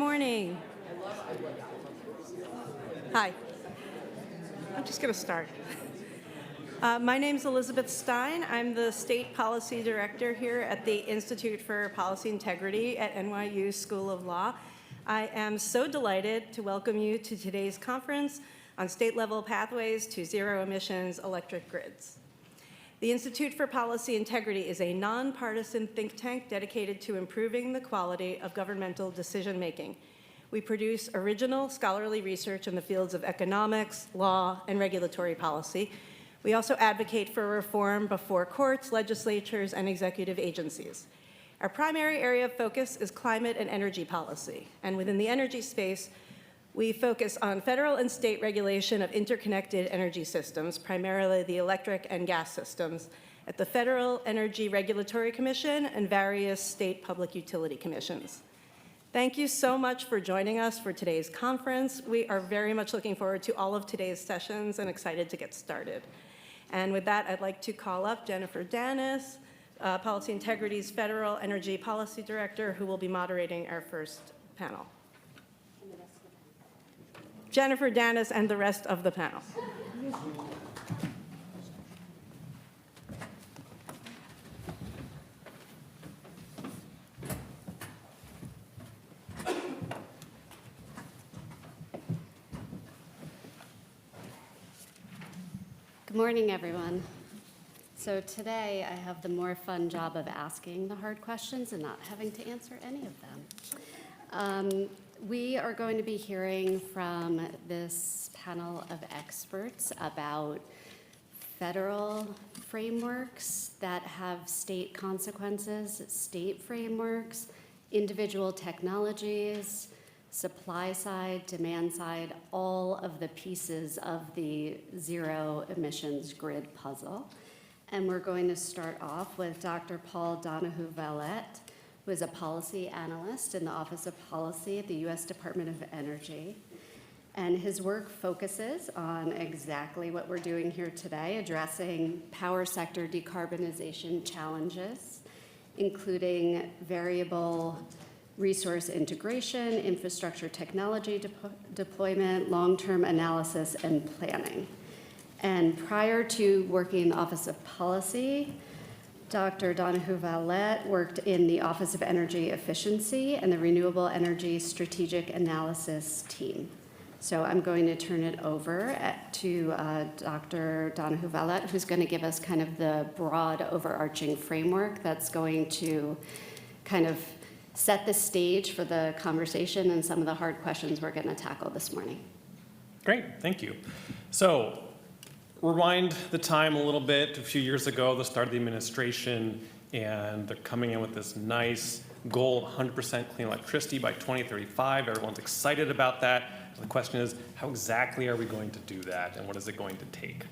morning. Hi. I'm just going to start. My name is Elizabeth Stein. I'm the State Policy Director here at the Institute for Policy Integrity at NYU School of Law. I am so delighted to welcome you to today's conference on state-level pathways to zero-emissions electric grids. The Institute for Policy Integrity is a nonpartisan think tank dedicated to improving the quality of governmental decision-making. We produce original scholarly research in the fields of economics, law, and regulatory policy. We also advocate for reform before courts, legislatures, and executive agencies. Our primary area of focus is climate and energy policy. And within the energy space, we focus on federal and state regulation of interconnected energy systems, primarily the electric and gas systems, at the Federal Energy Regulatory Commission and various state public utility commissions. Thank you so much for joining us for today's conference. We are very much looking forward to all of today's sessions and excited to get started. And with that, I'd like to call up Jennifer Danis, Policy Integrity's Federal Energy Policy Director, who will be moderating our first panel. Jennifer Danis and the rest of the panel. Good morning, everyone. So today I have the more fun job of asking the hard questions and not having to answer any of them. We are going to be hearing from this panel of experts about federal frameworks that have state consequences, state frameworks, individual technologies, supply side, demand side, all of the pieces of the zero emissions grid puzzle. And we're going to start off with Dr. Paul Donohoo-Vallett, who is a policy analyst in the Office of Policy at the U.S. Department of Energy. And his work focuses on exactly what we're doing here today, addressing power sector decarbonization challenges, including variable resource integration, infrastructure technology deployment, long-term analysis, and planning. And prior to working in the Office of Policy, Dr. Donohoo-Vallett worked in the Office of Energy Efficiency and the Renewable Energy Strategic Analysis team. So I'm going to turn it over to Dr. Donohoo-Vallett, who's going to give us kind of the broad overarching framework that's going to kind of set the stage for the conversation and some of the hard questions we're going to tackle this morning. Great, thank you. So, rewind the time a little bit. A few years ago, the start of the administration, and they're coming in with this nice goal of 100% clean electricity by 2035. Everyone's excited about that. The question is, how exactly are we going to do that, and what is it going to take?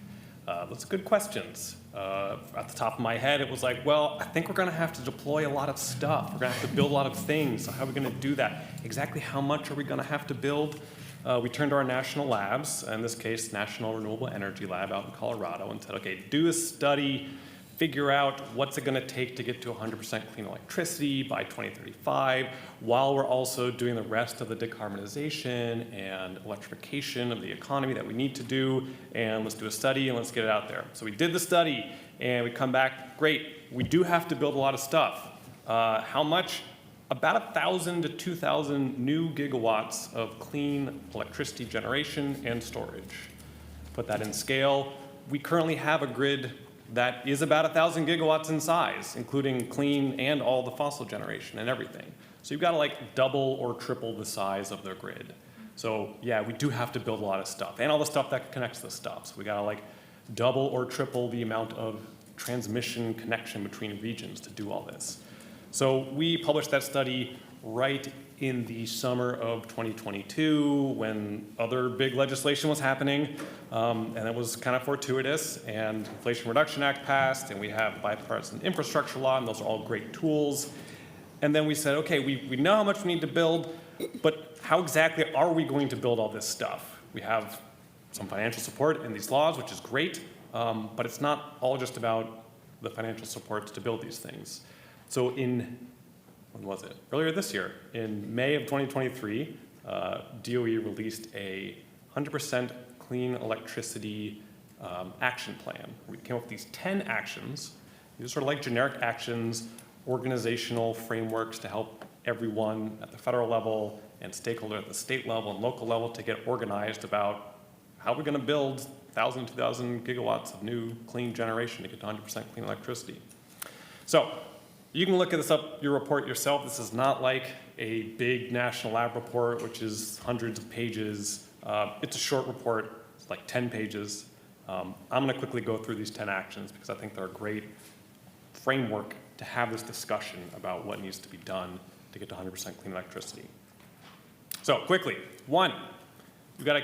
Those are good questions. At the top of my head, it was like, well, I think we're going to have to deploy a lot of stuff. We're going to have to build a lot of things. So how are we going to do that? Exactly how much are we going to have to build? We turned to our national labs, in this case, National Renewable Energy Lab out in Colorado, and said, okay, do a study, figure out what's it going to take to get to 100% clean electricity by 2035, while we're also doing the rest of the decarbonization and electrification of the economy that we need to do, and let's do a study and let's get it out there. So we did the study, and we come back, great, we do have to build a lot of stuff. How much? About 1,000 to 2,000 new gigawatts of clean electricity generation and storage. Put that in scale. We currently have a grid that is about 1,000 gigawatts in size, including clean and all the fossil generation and everything. So you've got to like double or triple the size of the grid. So yeah, we do have to build a lot of stuff and all the stuff that connects the stuff. So we got to like double or triple the amount of transmission connection between regions to do all this. So we published that study right in the summer of 2022 when other big legislation was happening, and it was kind of fortuitous, and Inflation Reduction Act passed, and we have bipartisan infrastructure law, and those are all great tools. And then we said, okay, we know how much we need to build, but how exactly are we going to build all this stuff? We have some financial support in these laws, which is great, but it's not all just about the financial support to build these things. So in when was it? Earlier this year, in May of 2023, DOE released a 100% clean electricity action plan. We came up with these 10 actions. These are sort of like generic actions, organizational frameworks to help everyone at the federal level and stakeholder at the state level and local level to get organized about how we're going to build 1,000, 2,000 gigawatts of new clean generation to get to 100% clean electricity. So you can look at this up, your report yourself. This is not like a big national lab report, which is hundreds of pages. It's a short report, it's like 10 pages. I'm going to quickly go through these 10 actions because I think they're a great framework to have this discussion about what needs to be done to get to 100% clean electricity. So quickly, 1, we've got to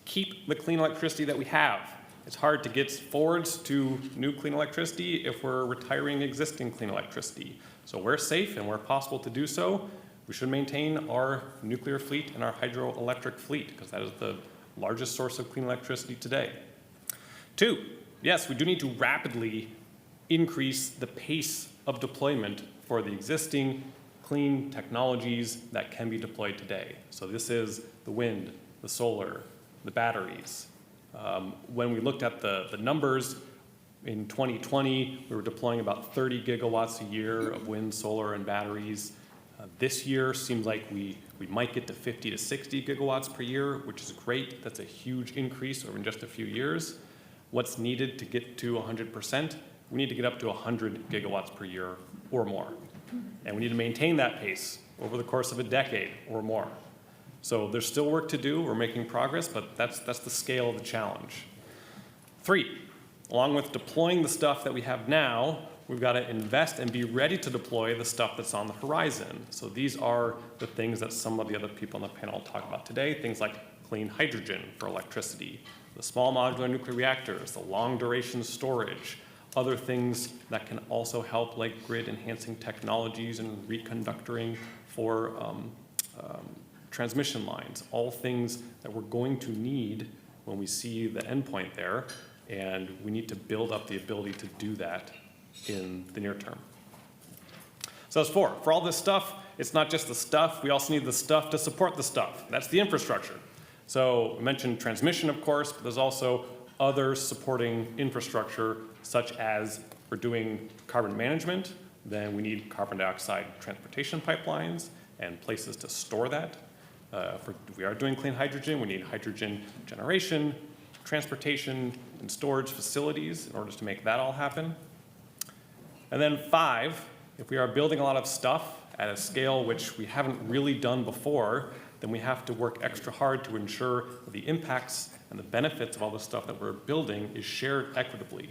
keep the clean electricity that we have. It's hard to get forwards to new clean electricity if we're retiring existing clean electricity. So where safe and where possible to do so, we should maintain our nuclear fleet and our hydroelectric fleet because that is the largest source of clean electricity today. 2, yes, we do need to rapidly increase the pace of deployment for the existing clean technologies that can be deployed today. So this is the wind, the solar, the batteries. When we looked at the numbers, in 2020, we were deploying about 30 gigawatts a year of wind, solar, and batteries. This year seems like we might get to 50 to 60 gigawatts per year, which is great. That's a huge increase over just a few years. What's needed to get to 100%? We need to get up to 100 gigawatts per year or more. And we need to maintain that pace over the course of a decade or more. So there's still work to do. We're making progress, but that's the scale of the challenge. 3, along with deploying the stuff that we have now, we've got to invest and be ready to deploy the stuff that's on the horizon. So these are the things that some of the other people on the panel talk about today, things like clean hydrogen for electricity, the small modular nuclear reactors, the long duration storage, other things that can also help, like grid enhancing technologies and reconductoring for transmission lines, all things that we're going to need when we see the endpoint there, and we need to build up the ability to do that in the near term. So that's 4. For all this stuff, it's not just the stuff, we also need the stuff to support the stuff. That's the infrastructure. So we mentioned transmission, of course, but there's also other supporting infrastructure, such as we're doing carbon management, then we need carbon dioxide transportation pipelines and places to store that. If we are doing clean hydrogen, we need hydrogen generation, transportation, and storage facilities in order to make that all happen. And then 5, if we are building a lot of stuff at a scale which we haven't really done before, then we have to work extra hard to ensure that the impacts and the benefits of all the stuff that we're building is shared equitably.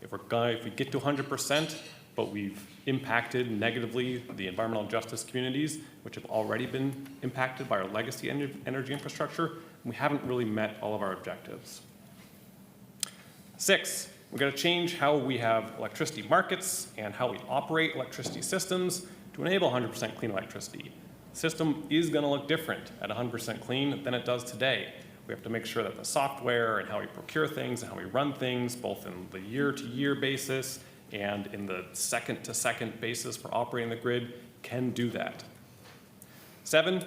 If we get to 100%, but we've impacted negatively the environmental justice communities, which have already been impacted by our legacy energy infrastructure, we haven't really met all of our objectives. 6, we've got to change how we have electricity markets and how we operate electricity systems to enable 100% clean electricity. The system is going to look different at 100% clean than it does today. We have to make sure that the software and how we procure things and how we run things, both in the year-to-year basis and in the second-to-second basis for operating the grid, can do that. 7, if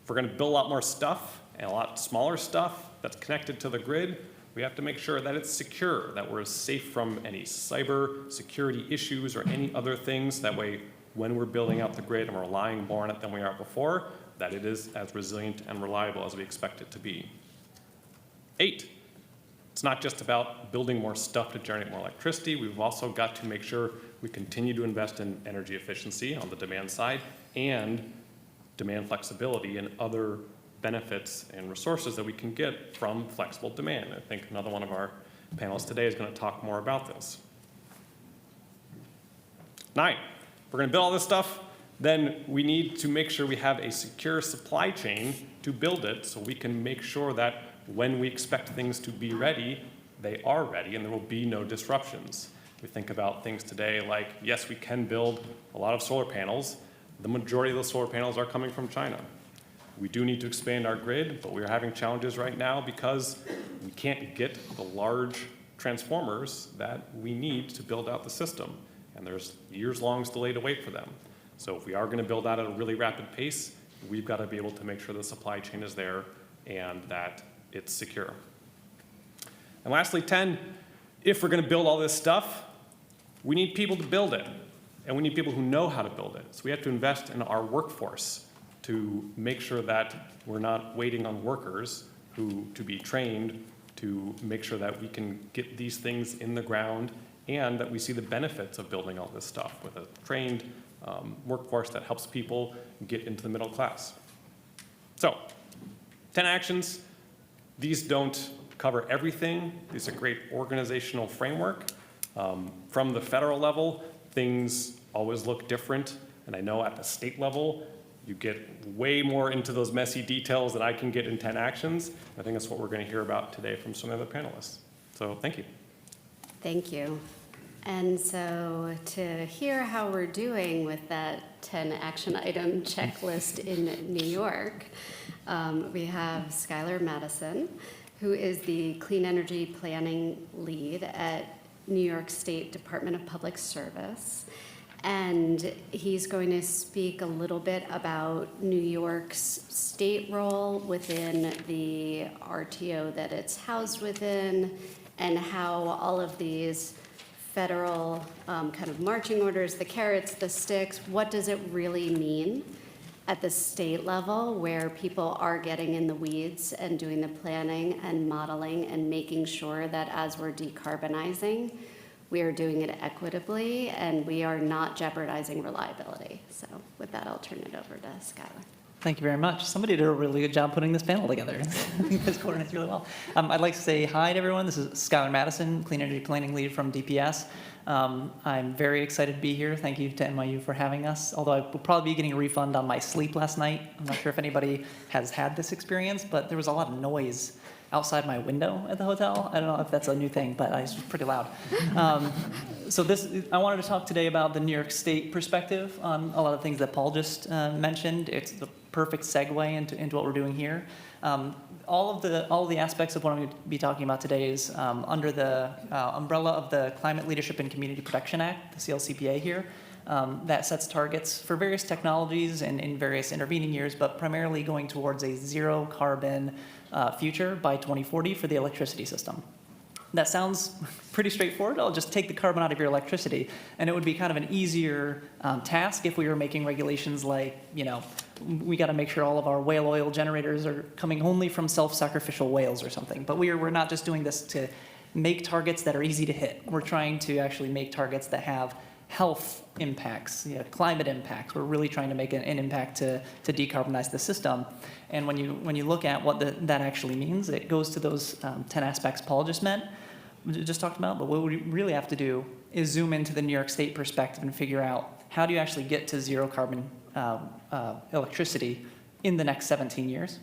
we're going to build a lot more stuff and a lot smaller stuff that's connected to the grid, we have to make sure that it's secure, that we're safe from any cyber security issues or any other things. That way, when we're building out the grid and we're relying more on it than we are before, that it is as resilient and reliable as we expect it to be. 8, it's not just about building more stuff to generate more electricity. We've also got to make sure we continue to invest in energy efficiency on the demand side and demand flexibility and other benefits and resources that we can get from flexible demand. I think another one of our panelists today is going to talk more about this. 9, if we're going to build all this stuff, then we need to make sure we have a secure supply chain to build it so we can make sure that when we expect things to be ready, they are ready and there will be no disruptions. We think about things today like, yes, we can build a lot of solar panels. The majority of the solar panels are coming from China. We do need to expand our grid, but we are having challenges right now because we can't get the large transformers that we need to build out the system. And there's years-long delay to wait for them. So if we are going to build out at a really rapid pace, we've got to be able to make sure the supply chain is there and that it's secure. And lastly, 10, if we're going to build all this stuff, we need people to build it, and we need people who know how to build it. So we have to invest in our workforce to make sure that we're not waiting on workers to be trained to make sure that we can get these things in the ground and that we see the benefits of building all this stuff with a trained workforce that helps people get into the middle class. So, 10 actions. These don't cover everything. These are a great organizational framework. From the federal level, things always look different. And I know at the state level, you get way more into those messy details than I can get in 10 actions. I think that's what we're going to hear about today from some of the panelists. So thank you. Thank you. And so to hear how we're doing with that 10 action item checklist in New York, we have Schuyler Matteson, who is the Clean Energy Planning Lead at New York State Department of Public Service. And he's going to speak a little bit about New York's state role within the RTO that it's housed within, and how all of these federal kind of marching orders, the carrots, the sticks, what does it really mean at the state level where people are getting in the weeds and doing the planning and modeling and making sure that as we're decarbonizing, we are doing it equitably and we are not jeopardizing reliability. So with that, I'll turn it over to Schuyler. Thank you very much. Somebody did a really good job putting this panel together. This coordinates really well. I'd like to say hi to everyone. This is Schuyler Matteson, Clean Energy Planning Lead from DPS. I'm very excited to be here. Thank you to NYU for having us, although I will probably be getting a refund on my sleep last night. I'm not sure if anybody has had this experience, but there was a lot of noise outside my window at the hotel. I don't know if that's a new thing, but it was pretty loud. I wanted to talk today about the New York State perspective on a lot of things that Paul just mentioned. It's the perfect segue into what we're doing here. All of the aspects of what I'm going to be talking about today is under the umbrella of the Climate Leadership and Community Protection Act, the CLCPA here. That sets targets for various technologies and in various intervening years, but primarily going towards a zero carbon future by 2040 for the electricity system. That sounds pretty straightforward. I'll just take the carbon out of your electricity, and it would be kind of an easier task if we were making regulations like, we got to make sure all of our whale oil generators are coming only from self-sacrificial whales or something. But we're not just doing this to make targets that are easy to hit. We're trying to actually make targets that have health impacts, climate impacts. We're really trying to make an impact to decarbonize the system. And when you look at what that actually means, it goes to those 10 aspects Paul just talked about. But what we really have to do is zoom into the New York State perspective and figure out how do you actually get to zero carbon electricity in the next 17 years.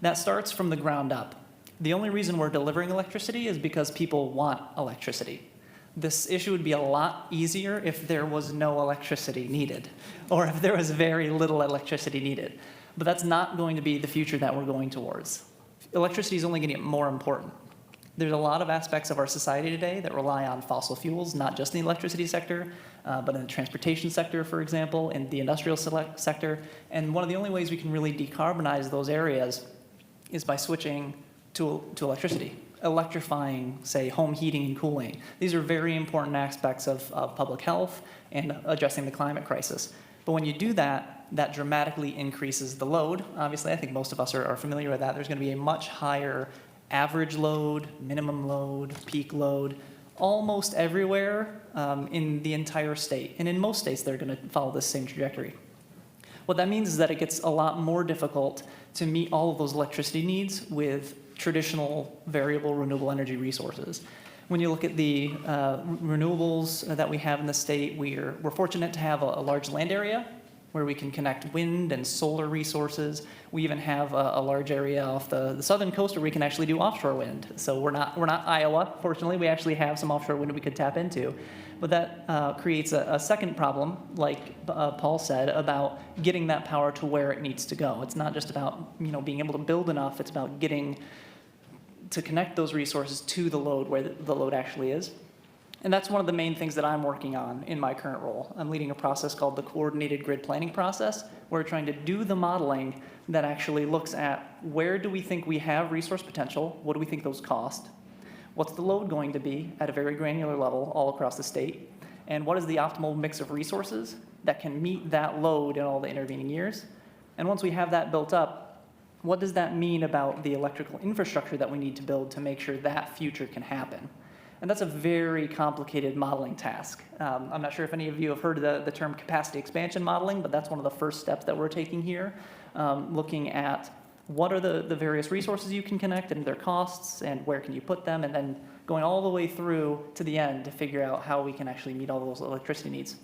That starts from the ground up. The only reason we're delivering electricity is because people want electricity. This issue would be a lot easier if there was no electricity needed, or if there was very little electricity needed. But that's not going to be the future that we're going towards. Electricity is only going to get more important. There's a lot of aspects of our society today that rely on fossil fuels, not just in the electricity sector, but in the transportation sector, for example, in the industrial sector. And one of the only ways we can really decarbonize those areas is by switching to electricity. Electrifying, say, home heating and cooling. These are very important aspects of public health and addressing the climate crisis. But when you do that, that dramatically increases the load. Obviously, I think most of us are familiar with that. There's going to be a much higher average load, minimum load, peak load, almost everywhere in the entire state. And in most states, they're going to follow this same trajectory. What that means is that it gets a lot more difficult to meet all of those electricity needs with traditional variable renewable energy resources. When you look at the renewables that we have in the state, we're fortunate to have a large land area where we can connect wind and solar resources. We even have a large area off the southern coast where we can actually do offshore wind. So we're not Iowa, fortunately. We actually have some offshore wind we could tap into. But that creates a second problem, like Paul said, about getting that power to where it needs to go. It's not just about being able to build enough. It's about getting to connect those resources to the load where the load actually is. And that's one of the main things that I'm working on in my current role. I'm leading a process called the Coordinated Grid Planning Process. We're trying to do the modeling that actually looks at where do we think we have resource potential, what do we think those cost, what's the load going to be at a very granular level all across the state, and what is the optimal mix of resources that can meet that load in all the intervening years. And once we have that built up, what does that mean about the electrical infrastructure that we need to build to make sure that future can happen? And that's a very complicated modeling task. I'm not sure if any of you have heard of the term capacity expansion modeling, but that's one of the first steps that we're taking here, looking at what are the various resources you can connect and their costs and where can you put them, and then going all the way through to the end to figure out how we can actually meet all those electricity needs.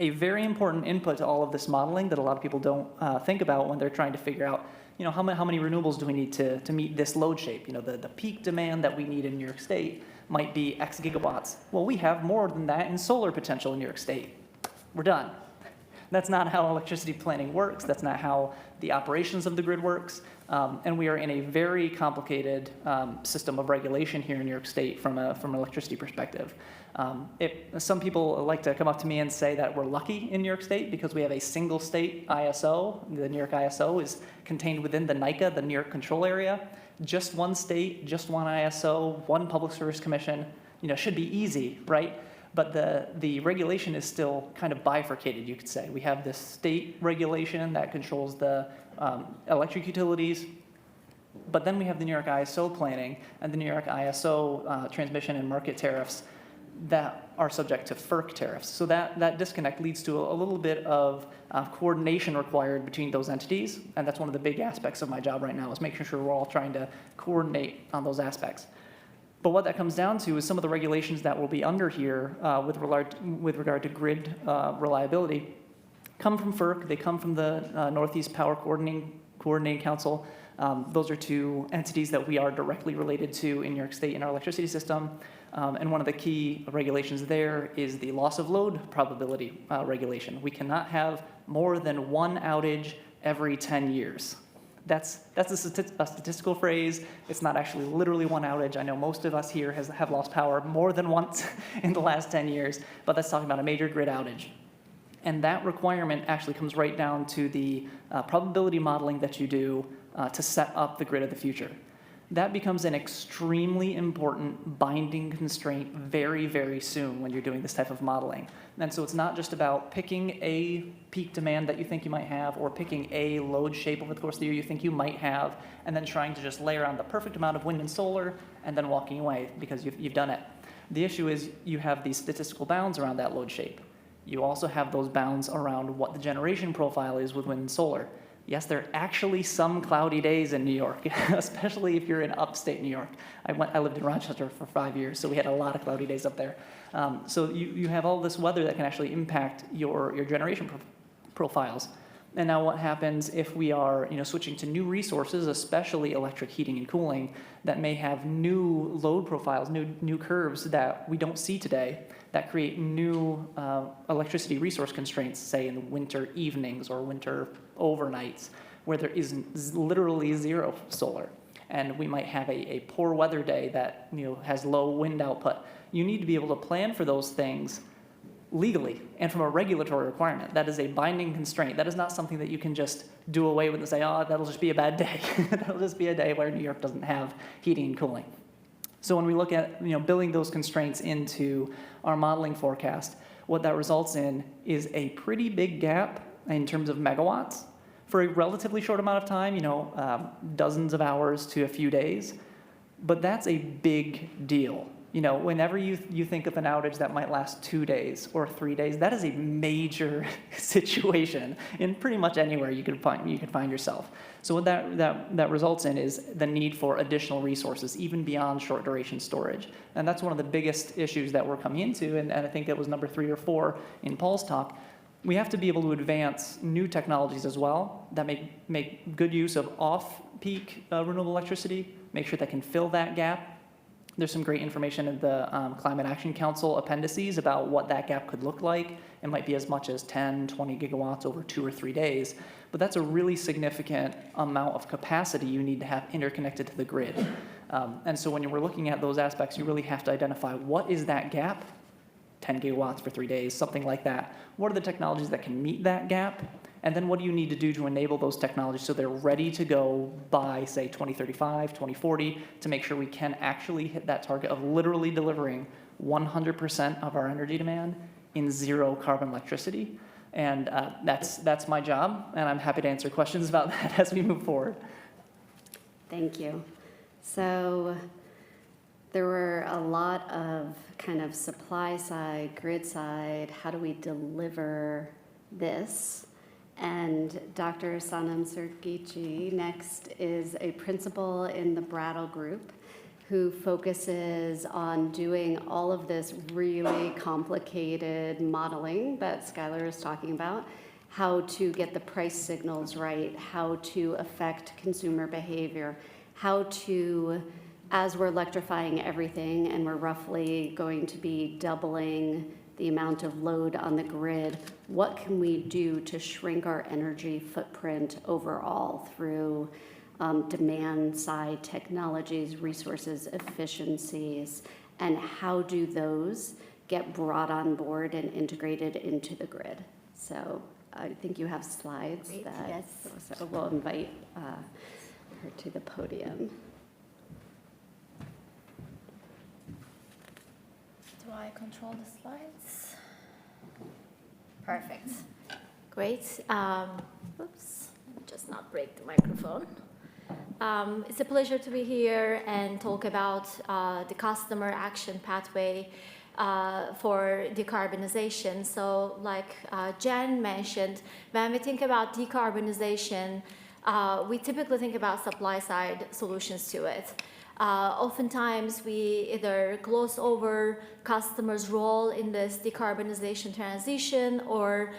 A very important input to all of this modeling that a lot of people don't think about when they're trying to figure out, how many renewables do we need to meet this load shape? The peak demand that we need in New York State might be X gigawatts. Well, we have more than that in solar potential in New York State. We're done. That's not how electricity planning works. That's not how the operations of the grid works. And we are in a very complicated system of regulation here in New York State from an electricity perspective. Some people like to come up to me and say that we're lucky in New York State because we have a single state ISO. The New York ISO is contained within the NICA, the New York Control Area. Just one state, just one ISO, one Public Service Commission, should be easy, right? But the regulation is still kind of bifurcated, you could say. We have this state regulation that controls the electric utilities, but then we have the New York ISO planning and the New York ISO transmission and market tariffs that are subject to FERC tariffs. So that disconnect leads to a little bit of coordination required between those entities, and that's one of the big aspects of my job right now is making sure we're all trying to coordinate on those aspects. But what that comes down to is some of the regulations that will be under here with regard to grid reliability come from FERC. They come from the Northeast Power Coordinating Council. Those are two entities that we are directly related to in New York State in our electricity system. And one of the key regulations there is the loss of load probability regulation. We cannot have more than one outage every 10 years. That's a statistical phrase. It's not actually literally one outage. I know most of us here have lost power more than once in the last 10 years, but that's talking about a major grid outage. And that requirement actually comes right down to the probability modeling that you do to set up the grid of the future. That becomes an extremely important binding constraint very, very soon when you're doing this type of modeling. And so it's not just about picking a peak demand that you think you might have or picking a load shape over the course of the year you think you might have and then trying to just layer on the perfect amount of wind and solar and then walking away because you've done it. The issue is you have these statistical bounds around that load shape. You also have those bounds around what the generation profile is with wind and solar. Yes, there are actually some cloudy days in New York, especially if you're in upstate New York. I lived in Rochester for 5 years, so we had a lot of cloudy days up there. So you have all this weather that can actually impact your generation profiles. And now what happens if we are switching to new resources, especially electric heating and cooling, that may have new load profiles, new curves that we don't see today, that create new electricity resource constraints, say in winter evenings or winter overnights, where there is literally zero solar. And we might have a poor weather day that has low wind output. You need to be able to plan for those things legally and from a regulatory requirement. That is a binding constraint. That is not something that you can just do away with and say, oh, that'll just be a bad day. That'll just be a day where New York doesn't have heating and cooling. So when we look at building those constraints into our modeling forecast, what that results in is a pretty big gap in terms of megawatts for a relatively short amount of time, dozens of hours to a few days. But that's a big deal. Whenever you think of an outage that might last 2 days or 3 days, that is a major situation in pretty much anywhere you could find yourself. So what that results in is the need for additional resources, even beyond short duration storage. And that's one of the biggest issues that we're coming into, and I think that was number 3 or 4 in Paul's talk. We have to be able to advance new technologies as well that make good use of off-peak renewable electricity, make sure that can fill that gap. There's some great information in the Climate Action Council appendices about what that gap could look like. It might be as much as 10, 20 gigawatts over 2 or 3 days. but that's a really significant amount of capacity you need to have interconnected to the grid. And so when we're looking at those aspects, you really have to identify what is that gap, 10 gigawatts for 3 days, something like that. What are the technologies that can meet that gap? And then what do you need to do to enable those technologies so they're ready to go by, say, 2035, 2040, to make sure we can actually hit that target of literally delivering 100% of our energy demand in zero carbon electricity. And that's my job, and I'm happy to answer questions about that as we move forward. Thank you. So there were a lot of kind of supply side, grid side, how do we deliver this? And Dr. Sanem Sergici next is a principal in the Brattle group who focuses on doing all of this really complicated modeling that Schuyler is talking about, how to get the price signals right, how to affect consumer behavior, how to, as we're electrifying everything and we're roughly going to be doubling the amount of load on the grid, what can we do to shrink our energy footprint overall through demand side technologies, resources, efficiencies, and how do those get brought on board and integrated into the grid? So I think you have slides. Great, that yes. so we'll invite her to the podium. Do I control the slides? Perfect. Great. Oops, let me just not break the microphone. It's a pleasure to be here and talk about the customer action pathway for decarbonization. So like Jen mentioned, when we think about decarbonization, we typically think about supply-side solutions to it. Oftentimes, we either gloss over customers' role in this decarbonization transition, or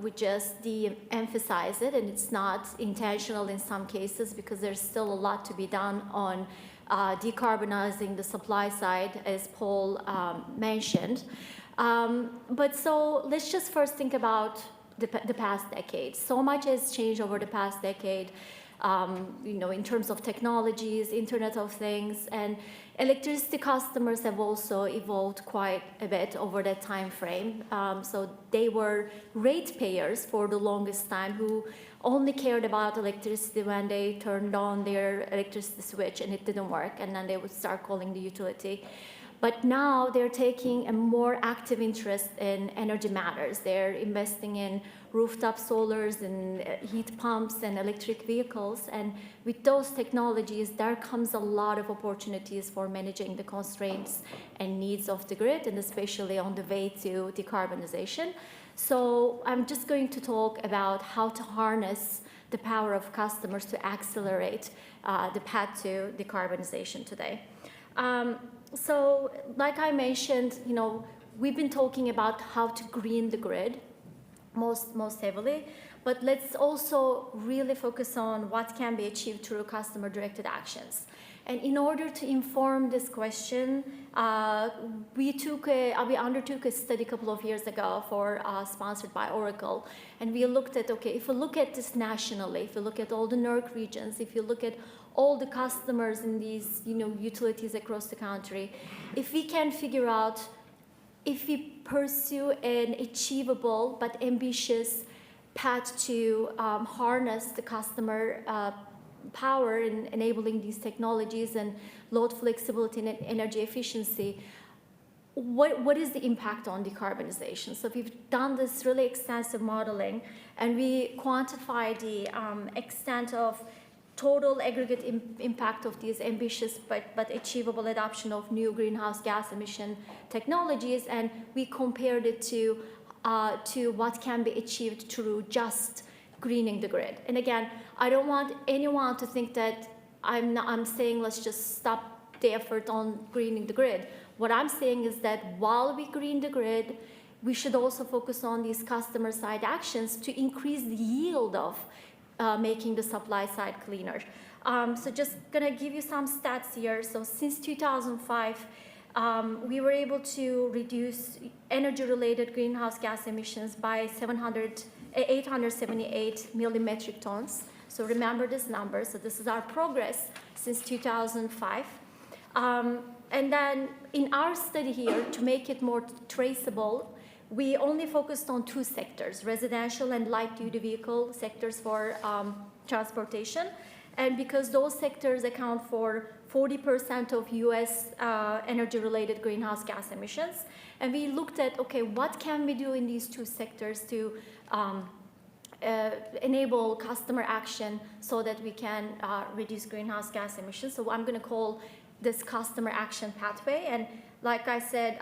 we just de-emphasize it, and it's not intentional in some cases because there's still a lot to be done on decarbonizing the supply side, as Paul mentioned. But so let's just first think about the past decade. So much has changed over the past decade. In terms of technologies, Internet of Things, and electricity customers have also evolved quite a bit over that time frame. So they were ratepayers for the longest time who only cared about electricity when they turned on their electricity switch and it didn't work, and then they would start calling the utility. But now they're taking a more active interest in energy matters. They're investing in rooftop solars and heat pumps and electric vehicles. And with those technologies, there comes a lot of opportunities for managing the constraints and needs of the grid, and especially on the way to decarbonization. So I'm just going to talk about how to harness the power of customers to accelerate the path to decarbonization today. So like I mentioned, we've been talking about how to green the grid most heavily, but let's also really focus on what can be achieved through customer-directed actions. And in order to inform this question, we undertook a study a couple of years ago sponsored by Oracle, and we looked at, if we look at this nationally, if you look at all the NERC regions, if you look at all the customers in these, utilities across the country, if we can figure out, if we pursue an achievable but ambitious path to harness the customer power in enabling these technologies and load flexibility and energy efficiency, what is the impact on decarbonization? So we've done this really extensive modeling, and we quantify the extent of total aggregate impact of these ambitious but achievable adoption of new greenhouse gas emission technologies, and we compared it to what can be achieved through just greening the grid. And again, I don't want anyone to think that I'm saying let's just stop the effort on greening the grid. What I'm saying is that while we green the grid, we should also focus on these customer side actions to increase the yield of making the supply side cleaner. So just gonna give you some stats here. So since 2005, we were able to reduce energy-related greenhouse gas emissions by 878 millimetric tons. So remember this number. So this is our progress since 2005. And then in our study here, to make it more traceable, we only focused on two sectors, residential and light-duty vehicle sectors for transportation. And because those sectors account for 40% of US energy-related greenhouse gas emissions, and we looked at, okay, what can we do in these two sectors to enable customer action so that we can reduce greenhouse gas emissions. So I'm going to call this customer action pathway. And like I said,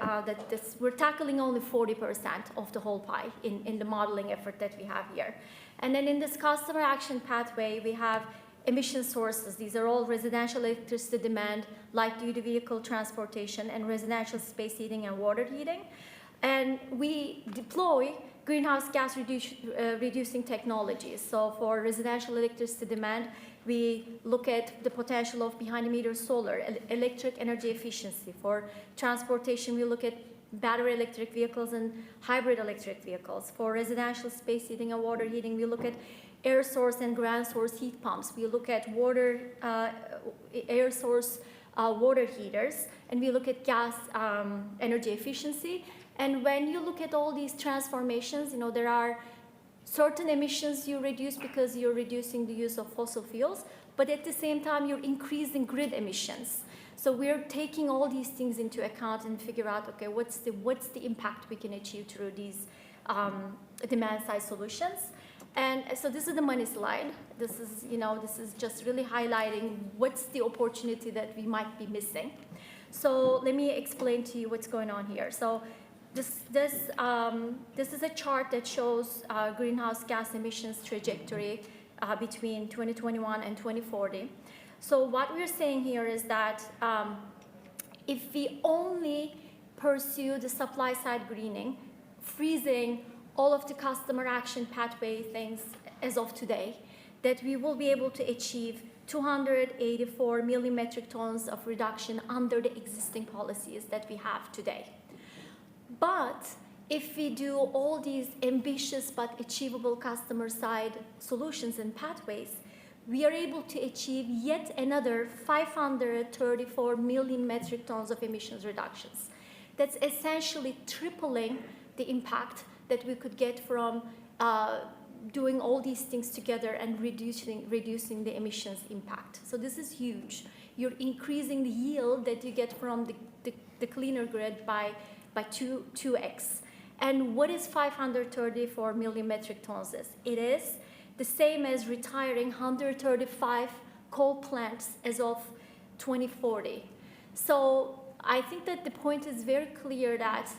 we're tackling only 40% of the whole pie in the modeling effort that we have here. And then in this customer action pathway, we have emission sources. These are all residential electricity demand, light-duty vehicle transportation, and residential space heating and water heating. And we deploy greenhouse gas reducing technologies. So for residential electricity demand, we look at the potential of behind-the-meter solar, electric energy efficiency. For transportation, we look at battery electric vehicles and hybrid electric vehicles. For residential space heating and water heating, we look at air source and ground source heat pumps. We look at air source water heaters, and we look at gas energy efficiency. And when you look at all these transformations, there are certain emissions you reduce because you're reducing the use of fossil fuels, but at the same time, you're increasing grid emissions. So we're taking all these things into account and figure out, okay, what's the impact we can achieve through these demand-side solutions. And so this is the money slide. This is just really highlighting what's the opportunity that we might be missing. So let me explain to you what's going on here. So this is a chart that shows greenhouse gas emissions trajectory between 2021 and 2040. So what we're saying here is that if we only pursue the supply side greening, freezing all of the customer action pathway things as of today, that we will be able to achieve 284 million metric tons of reduction under the existing policies that we have today. But if we do all these ambitious but achievable customer side solutions and pathways, we are able to achieve yet another 534 million metric tons of emissions reductions. That's essentially tripling the impact that we could get from doing all these things together and reducing the emissions impact. So this is huge. You're increasing the yield that you get from the cleaner grid by 2x. And what is 534 million metric tons is? It is the same as retiring 135 coal plants as of 2040. So I think that the point is very clear that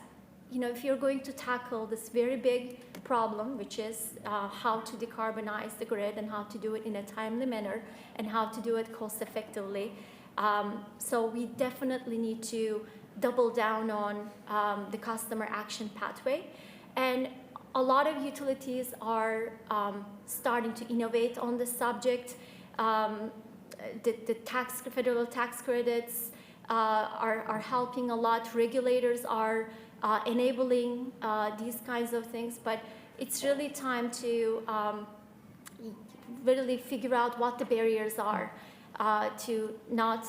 if you're going to tackle this very big problem, which is how to decarbonize the grid and how to do it in a timely manner and how to do it cost effectively, so we definitely need to double down on the customer action pathway. And a lot of utilities are starting to innovate on this subject. The federal tax credits are helping a lot. Regulators are enabling these kinds of things, but it's really time to really figure out what the barriers are to not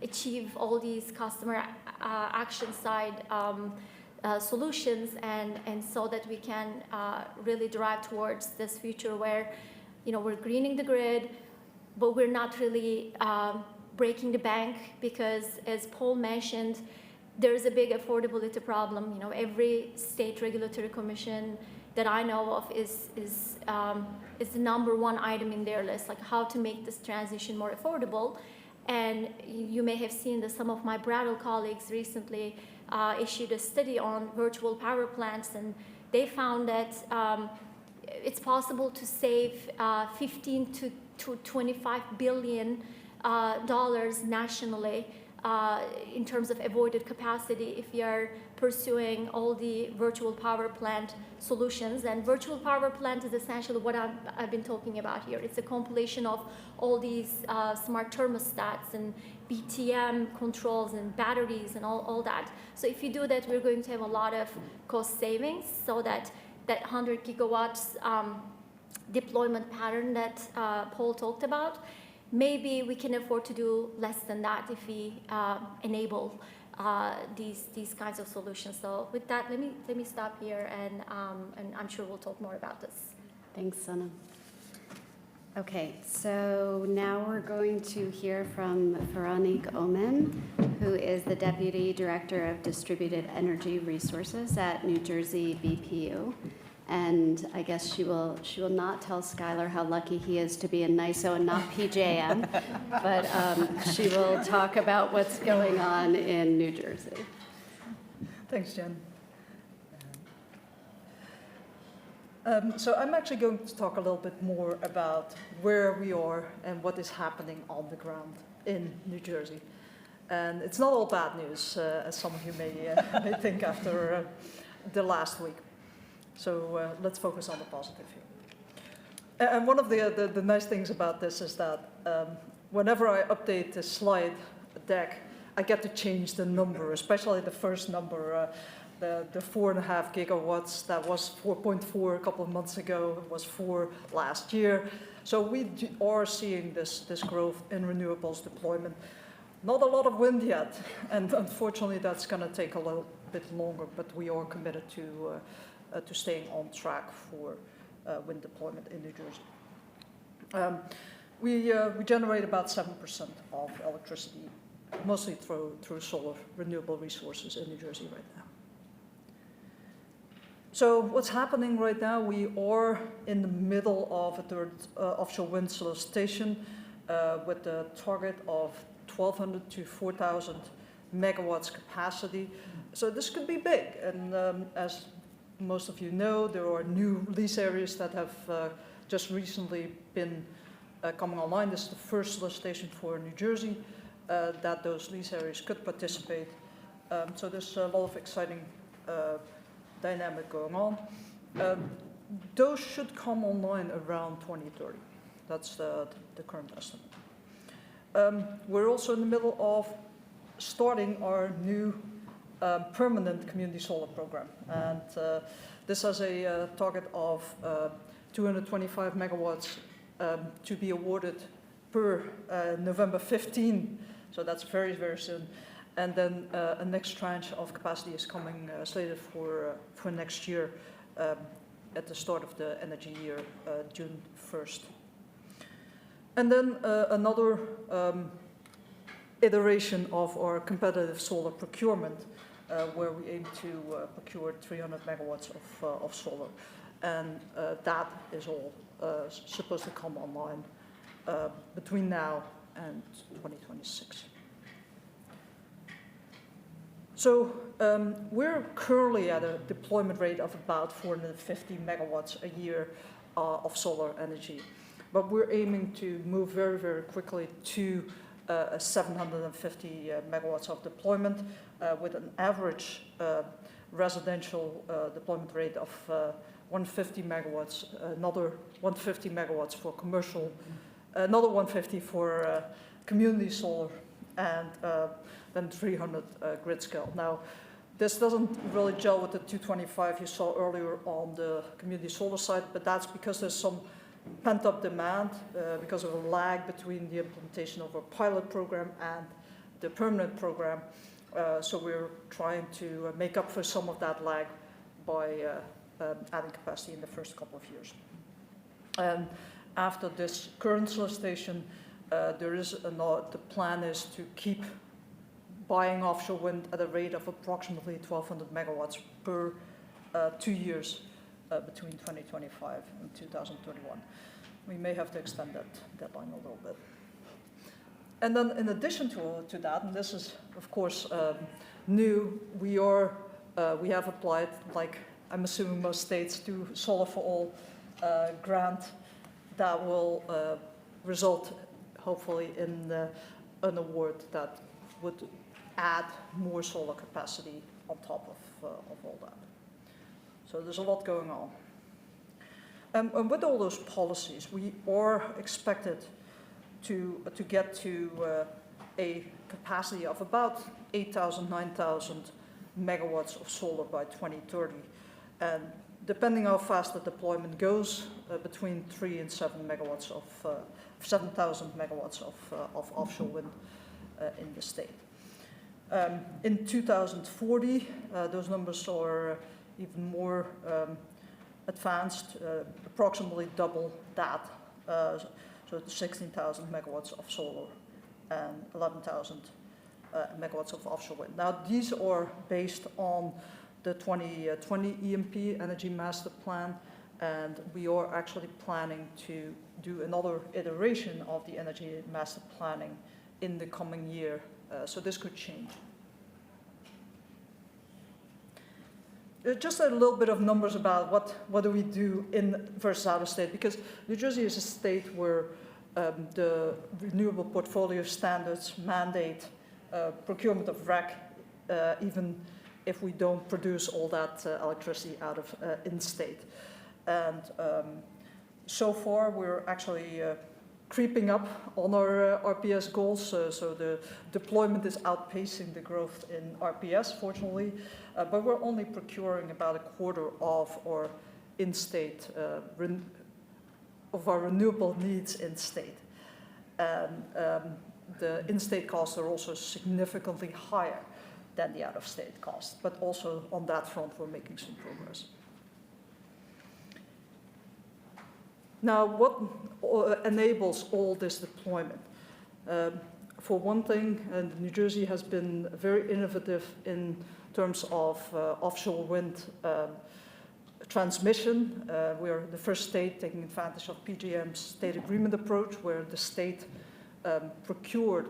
achieve all these customer action side solutions, and so that we can really drive towards this future where we're greening the grid, but we're not really breaking the bank, because as Paul mentioned, there's a big affordability problem. Every state regulatory commission that I know of is the number one item in their list, like how to make this transition more affordable. And you may have seen that some of my Brattle colleagues recently issued a study on virtual power plants, and they found that it's possible to save 15 to 25 billion dollars nationally in terms of avoided capacity if we are pursuing all the virtual power plant solutions. And virtual power plant is essentially what I've been talking about here. It's a compilation of all these smart thermostats and BTM controls and batteries and all that. So if you do that, we're going to have a lot of cost savings, so that that 100 gigawatts deployment pattern that Paul talked about, maybe we can afford to do less than that if we enable these kinds of solutions. So with that, let me stop here, and I'm sure we'll talk more about this. Thanks, Sanem. Okay, so now we're going to hear from Veronique Oomen, who is the Deputy Director of Distributed Energy Resources at New Jersey BPU. And I guess she will not tell Schuyler how lucky he is to be in NISO and not PJM, but she will talk about what's going on in New Jersey. Thanks, Jen. So I'm actually going to talk a little bit more about where we are and what is happening on the ground in New Jersey. And it's not all bad news, as some of you may think after the last week. So let's focus on the positive here. And one of the nice things about this is that whenever I update the slide deck, I get to change the number, especially the first number. The 4.5 gigawatts, that was 4.4 a couple of months ago, it was 4 last year. So we are seeing this growth in renewables deployment. Not a lot of wind yet, and unfortunately that's going to take a little bit longer, but we are committed to staying on track for wind deployment in New Jersey. We generate about 7% of electricity, mostly through solar renewable resources in New Jersey right now. So what's happening right now, we are in the middle of a third offshore wind solicitation with the target of 1,200 to 4,000 megawatts capacity. So this could be big, and as most of you know, there are new lease areas that have just recently been coming online. This is the first solicitation for New Jersey that those lease areas could participate. So there's a lot of exciting dynamic going on. Those should come online around 2030. That's the current estimate. We're also in the middle of starting our new permanent community solar program. And this has a target of 225 megawatts to be awarded per November 15. So that's very, very soon. And then a next tranche of capacity is coming slated for next year at the start of the energy year, June 1st. And then another iteration of our competitive solar procurement, where we aim to procure 300 megawatts of solar. And that is all supposed to come online between now and 2026. So we're currently at a deployment rate of about 450 megawatts a year of solar energy. But we're aiming to move very, very quickly to 750 megawatts of deployment with an average residential deployment rate of 150 megawatts, another 150 megawatts for commercial, another 150 for community solar, and then 300 grid scale. Now, this doesn't really gel with the 225 you saw earlier on the community solar side, but that's because there's some pent-up demand because of a lag between the implementation of our pilot program and the permanent program. So we're trying to make up for some of that lag by adding capacity in the first couple of years. And after this current solicitation, the plan is to keep buying offshore wind at a rate of approximately 1,200 megawatts per 2 years between 2025 and 2031. We may have to extend that deadline a little bit. And then in addition to that, and this is of course new, we have applied, like I'm assuming most states, to Solar for All grant that will result hopefully in an award that would add more solar capacity on top of all that. So there's a lot going on. And with all those policies, we are expected to get to a capacity of about 8,000, 9,000 megawatts of solar by 2030. And depending how fast the deployment goes, between 3 and 7 megawatts of 7,000 megawatts of offshore wind in the state. In 2040, those numbers are even more advanced, approximately double that, so 16,000 megawatts of solar and 11,000 megawatts of offshore wind. Now, these are based on the 2020 EMP Energy Master Plan, and we are actually planning to do another iteration of the Energy Master Planning in the coming year, so this could change. Just a little bit of numbers about what do we do in versus out of state, because New Jersey is a state where the renewable portfolio standards mandate procurement of REC, even if we don't produce all that electricity out of in-state. And so far, we're actually creeping up on our RPS goals, so the deployment is outpacing the growth in RPS, fortunately, but we're only procuring about a quarter of our in-state, of our renewable needs in-state. And the in-state costs are also significantly higher than the out-of-state costs, but also on that front, we're making some progress. Now, what enables all this deployment? For one thing, New Jersey has been very innovative in terms of offshore wind transmission. We are the first state taking advantage of PJM's state agreement approach, where the state procured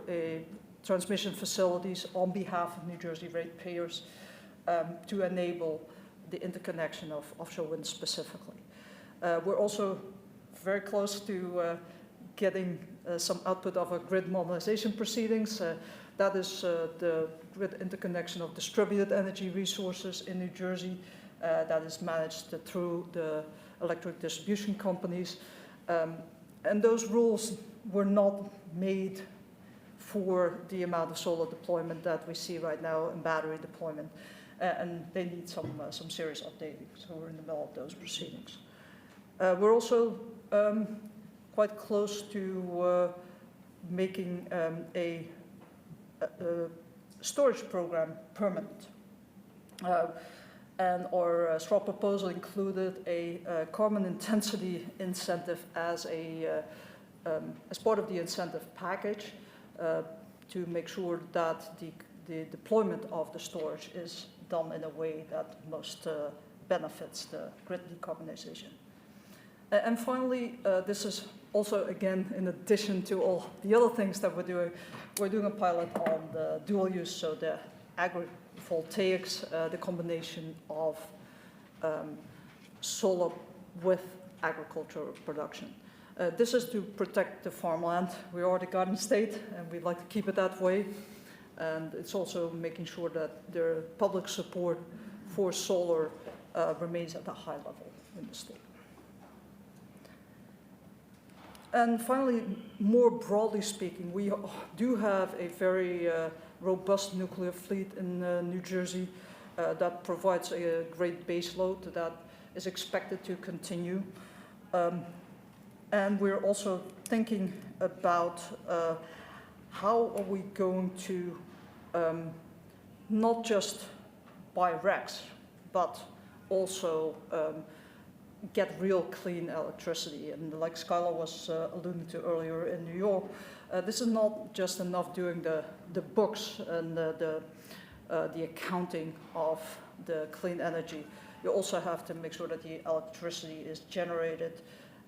transmission facilities on behalf of New Jersey ratepayers to enable the interconnection of offshore wind specifically. We're also very close to getting some output of our grid modernization proceedings. That is the grid interconnection of distributed energy resources in New Jersey that is managed through the electric distribution companies. And those rules were not made for the amount of solar deployment that we see right now and battery deployment. And they need some serious updating, so we're in the middle of those proceedings. We're also quite close to making a storage program permanent. And our straw proposal included a carbon intensity incentive as part of the incentive package to make sure that the deployment of the storage is done in a way that most benefits the grid decarbonization. And finally, this is also, again, in addition to all the other things that we're doing a pilot on the dual use, so the agrivoltaics, the combination of solar with agricultural production. This is to protect the farmland. We are the garden state, and we'd like to keep it that way. And it's also making sure that the public support for solar remains at a high level in the state. And finally, more broadly speaking, we do have a very robust nuclear fleet in New Jersey that provides a great base load that is expected to continue. And we're also thinking about how are we going to not just buy RECs, but also get real clean electricity. And like Schuyler was alluding to earlier in New York, this is not just enough doing the books and the accounting of the clean energy. You also have to make sure that the electricity is generated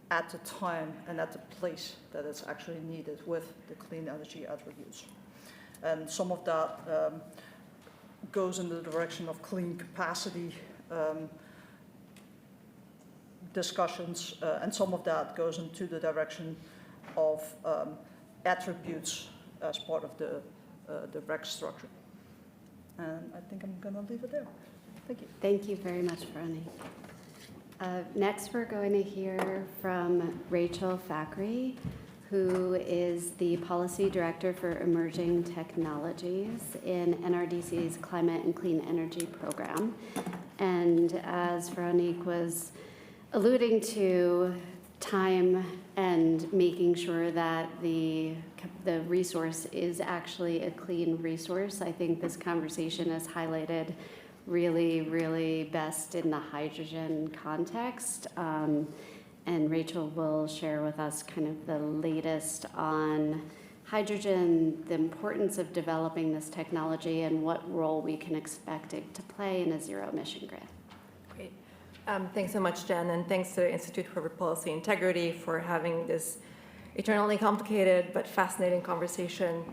at the time and at the place that it's actually needed with the clean energy attributes. And some of that goes in the direction of clean capacity discussions, and some of that goes into the direction of attributes as part of the REC structure. And I think I'm going to leave it there. Thank you. Thank you very much, Veronique. Next, we're going to hear from Rachel Fakhry, who is the Policy Director for Emerging Technologies in NRDC's Climate and Clean Energy Program. And as Veronique was alluding to, time and making sure that the resource is actually a clean resource. I think this conversation has highlighted really, really best in the hydrogen context. And Rachel will share with us kind of the latest on hydrogen, the importance of developing this technology, and what role we can expect it to play in a zero-emission grid. Great. Thanks so much, Jen, and thanks to the Institute for Policy Integrity for having this eternally complicated but fascinating conversation.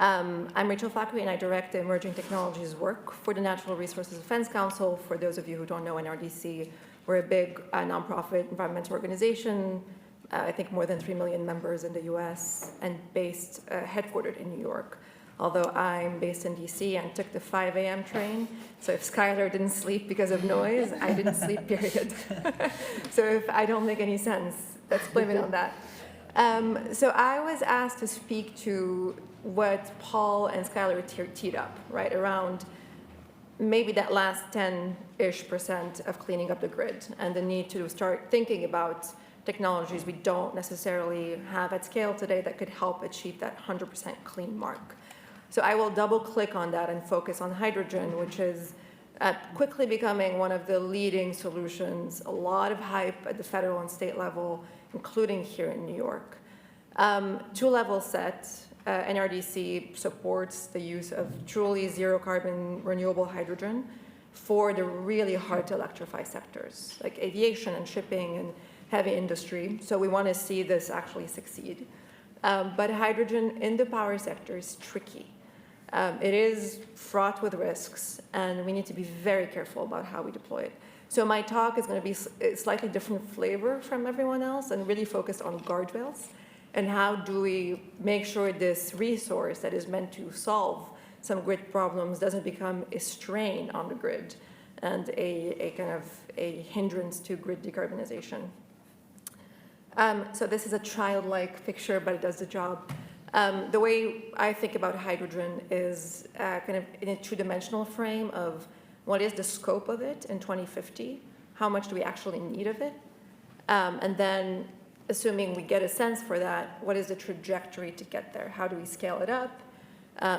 I'm Rachel Fakhry, and I direct the Emerging Technologies work for the Natural Resources Defense Council. For those of you who don't know NRDC, we're a big nonprofit environmental organization, I think more than 3 million members in the US, and based, headquartered in New York. Although I'm based in DC and took the 5 a.m. train, so if Schuyler didn't sleep because of noise, I didn't sleep, period. So if I don't make any sense, let's blame it on that. So I was asked to speak to what Paul and Schuyler teed up, right, around maybe that last 10-ish% of cleaning up the grid and the need to start thinking about technologies we don't necessarily have at scale today that could help achieve that 100% clean mark. So I will double click on that and focus on hydrogen, which is quickly becoming one of the leading solutions, a lot of hype at the federal and state level, including here in New York. Two level set, NRDC supports the use of truly zero carbon renewable hydrogen for the really hard to electrify sectors like aviation and shipping and heavy industry. So we want to see this actually succeed. But hydrogen in the power sector is tricky. It is fraught with risks, and we need to be very careful about how we deploy it. So my talk is going to be a slightly different flavor from everyone else and really focused on guardrails. And how do we make sure this resource that is meant to solve some grid problems doesn't become a strain on the grid and a kind of a hindrance to grid decarbonization. So this is a childlike picture, but it does the job. The way I think about hydrogen is kind of in a two-dimensional frame of what is the scope of it in 2050, how much do we actually need of it, and then assuming we get a sense for that, what is the trajectory to get there? How do we scale it up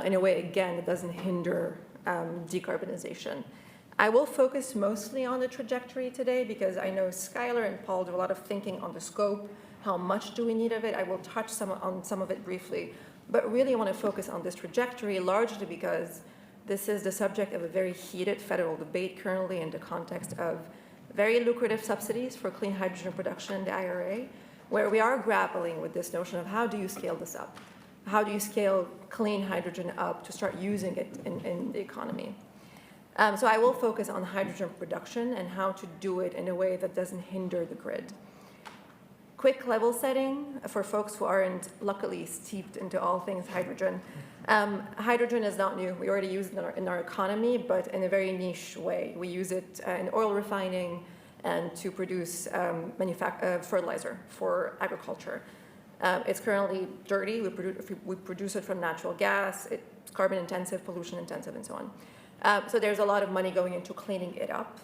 in a way, again, that doesn't hinder decarbonization? I will focus mostly on the trajectory today because I know Schuyler and Paul do a lot of thinking on the scope, how much do we need of it? I will touch on some of it briefly, but really I want to focus on this trajectory largely because this is the subject of a very heated federal debate currently in the context of very lucrative subsidies for clean hydrogen production in the IRA, where we are grappling with this notion of how do you scale this up? How do you scale clean hydrogen up to start using it in the economy? So I will focus on hydrogen production and how to do it in a way that doesn't hinder the grid. Quick level setting for folks who aren't luckily steeped into all things hydrogen. Hydrogen is not new. We already use it in our economy, but in a very niche way. We use it in oil refining and to produce fertilizer for agriculture. It's currently dirty. We produce it from natural gas. It's carbon intensive, pollution intensive, and so on. So there's a lot of money going into cleaning it up.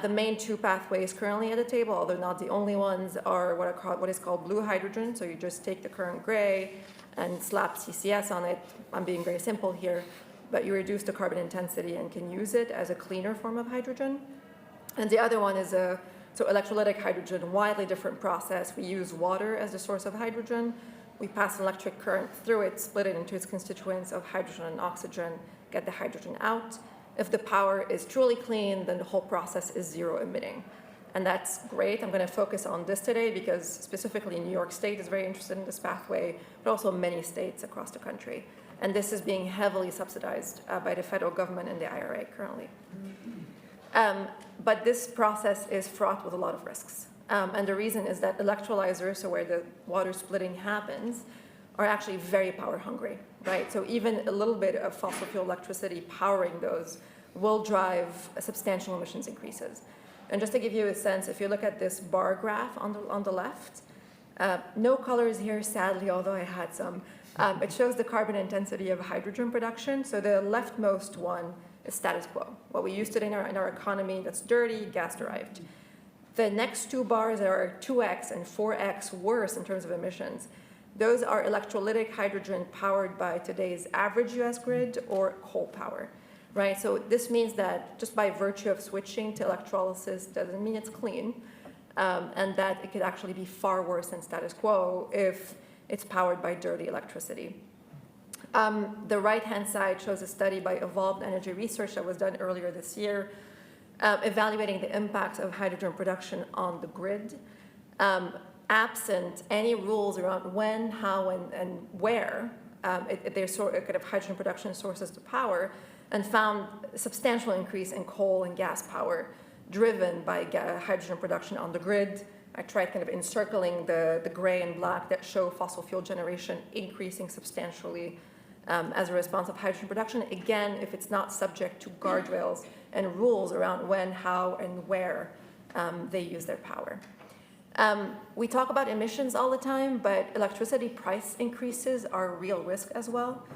The main two pathways currently at the table, although not the only ones, are what is called blue hydrogen. So you just take the current gray and slap CCS on it. I'm being very simple here, but you reduce the carbon intensity and can use it as a cleaner form of hydrogen. And the other one is electrolytic hydrogen, widely different process. We use water as the source of hydrogen. We pass an electric current through it, split it into its constituents of hydrogen and oxygen, get the hydrogen out. If the power is truly clean, then the whole process is zero emitting. And that's great. I'm going to focus on this today because specifically New York State is very interested in this pathway, but also many states across the country. And this is being heavily subsidized by the federal government and the IRA currently. But this process is fraught with a lot of risks. And the reason is that electrolyzers, so where the water splitting happens, are actually very power hungry, right? So even a little bit of fossil fuel electricity powering those will drive substantial emissions increases. And just to give you a sense, if you look at this bar graph on the left, No colors here, sadly, although I had some. It shows the carbon intensity of hydrogen production. So the leftmost one is status quo. What we use today in our economy that's dirty, gas-derived. The next two bars are 2x and 4x worse in terms of emissions. Those are electrolytic hydrogen powered by today's average US grid or coal power, right? So this means that just by virtue of switching to electrolysis doesn't mean it's clean, and that it could actually be far worse than status quo if it's powered by dirty electricity. The right-hand side shows a study by Evolved Energy Research that was done earlier this year, evaluating the impacts of hydrogen production on the grid. Absent any rules around when, how, and where there's sort of kind of hydrogen production sources to power, and found a substantial increase in coal and gas power driven by hydrogen production on the grid. I tried kind of encircling the gray and black that show fossil fuel generation increasing substantially as a response of hydrogen production. Again, if it's not subject to guardrails and rules around when, how, and where they use their power. We talk about emissions all the time, but electricity price increases are a real risk as well.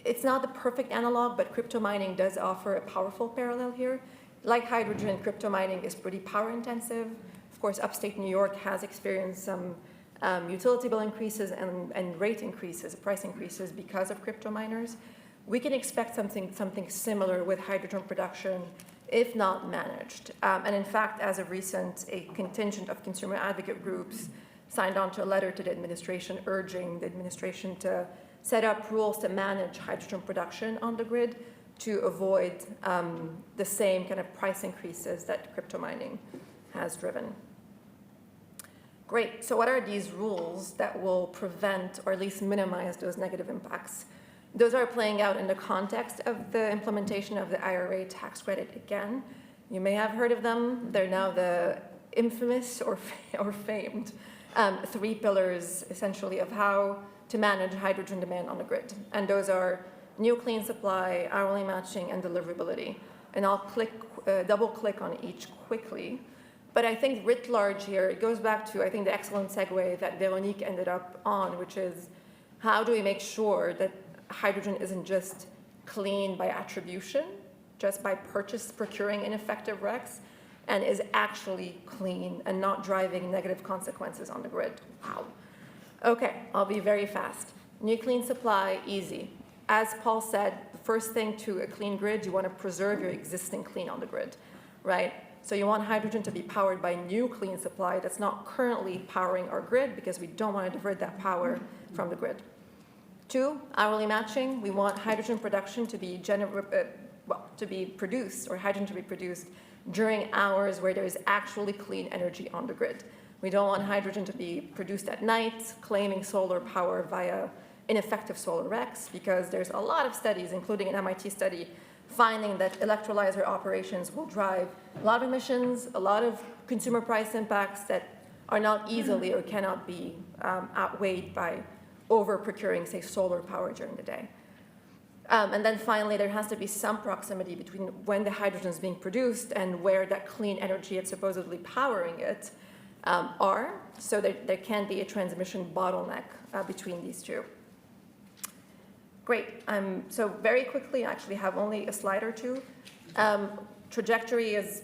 It's not the perfect analog, but crypto mining does offer a powerful parallel here. Like hydrogen, crypto mining is pretty power intensive. Of course, upstate New York has experienced some utility bill increases and rate increases, price increases because of crypto miners. We can expect something similar with hydrogen production, if not managed. And in fact, as of recent, a contingent of consumer advocate groups signed on to a letter to the administration urging the administration to set up rules to manage hydrogen production on the grid to avoid the same kind of price increases that crypto mining has driven. Great, so what are these rules that will prevent or at least minimize those negative impacts? Those are playing out in the context of the implementation of the IRA tax credit again. You may have heard of them. They're now the infamous or famed 3 pillars, essentially, of how to manage hydrogen demand on the grid. And those are new clean supply, hourly matching, and deliverability. And I'll double click on each quickly. But I think writ large here, it goes back to, I think, the excellent segue that Veronique ended up on, which is how do we make sure that hydrogen isn't just clean by attribution, just by procuring ineffective RECs, and is actually clean and not driving negative consequences on the grid. Wow. Okay, I'll be very fast. New clean supply, easy. As Paul said, the first thing to a clean grid, you want to preserve your existing clean on the grid, right? So you want hydrogen to be powered by new clean supply that's not currently powering our grid because we don't want to divert that power from the grid. 2, hourly matching. We want hydrogen production to be produced, or hydrogen to be produced during hours where there is actually clean energy on the grid. We don't want hydrogen to be produced at night, claiming solar power via ineffective solar RECs, because there's a lot of studies, including an MIT study, finding that electrolyzer operations will drive a lot of emissions, a lot of consumer price impacts that are not easily or cannot be outweighed by over-procuring, say, solar power during the day. And then finally, there has to be some proximity between when the hydrogen is being produced and where that clean energy that's supposedly powering it are, so that there can be a transmission bottleneck between these two. Great. So very quickly, I actually have only a slide or two. Trajectory is,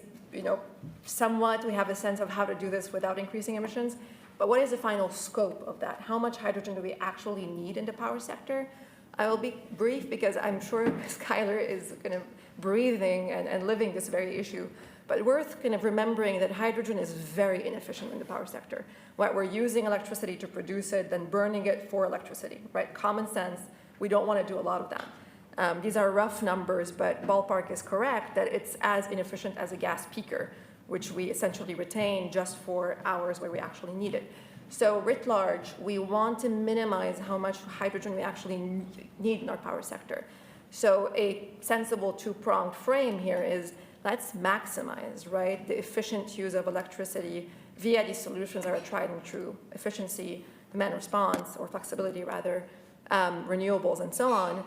somewhat, we have a sense of how to do this without increasing emissions. But what is the final scope of that? How much hydrogen do we actually need in the power sector? I will be brief because I'm sure Schuyler is kind of breathing and living this very issue. But worth kind of remembering that hydrogen is very inefficient in the power sector. We're using electricity to produce it, then burning it for electricity, right? Common sense, we don't want to do a lot of that. These are rough numbers, but ballpark is correct that it's as inefficient as a gas peaker, which we essentially retain just for hours where we actually need it. So writ large, we want to minimize how much hydrogen we actually need in our power sector. So a sensible 2-pronged frame here is let's maximize, right, the efficient use of electricity via these solutions that are tried and true: efficiency, demand response, or flexibility rather, renewables, and so on,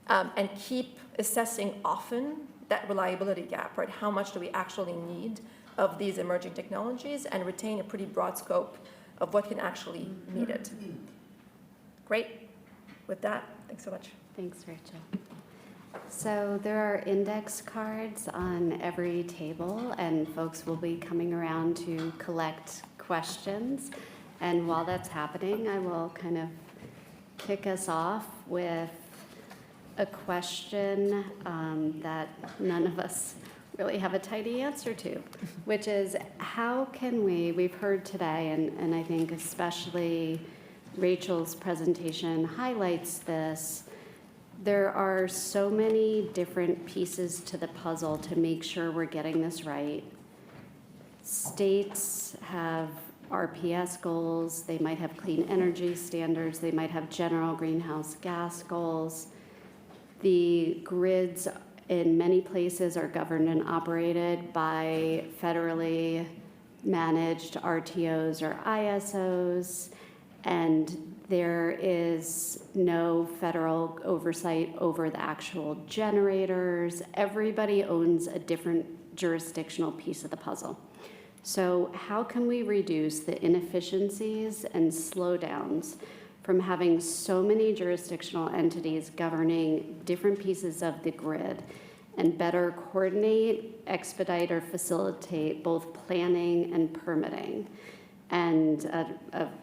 and keep assessing often that reliability gap, right? How much do we actually need of these emerging technologies, and retain a pretty broad scope of what can actually meet it. Great. With that, thanks so much. Thanks, Rachel. So there are index cards on every table, and folks will be coming around to collect questions. And while that's happening, I will kind of kick us off with a question that none of us really have a tidy answer to, which is how can we've heard today, and I think especially Rachel's presentation highlights this, there are so many different pieces to the puzzle to make sure we're getting this right. States have RPS goals, they might have clean energy standards, they might have general greenhouse gas goals. The grids in many places are governed and operated by federally managed RTOs or ISOs, and there is no federal oversight over the actual generators. Everybody owns a different jurisdictional piece of the puzzle. So how can we reduce the inefficiencies and slowdowns from having so many jurisdictional entities governing different pieces of the grid and better coordinate, expedite, or facilitate both planning and permitting? And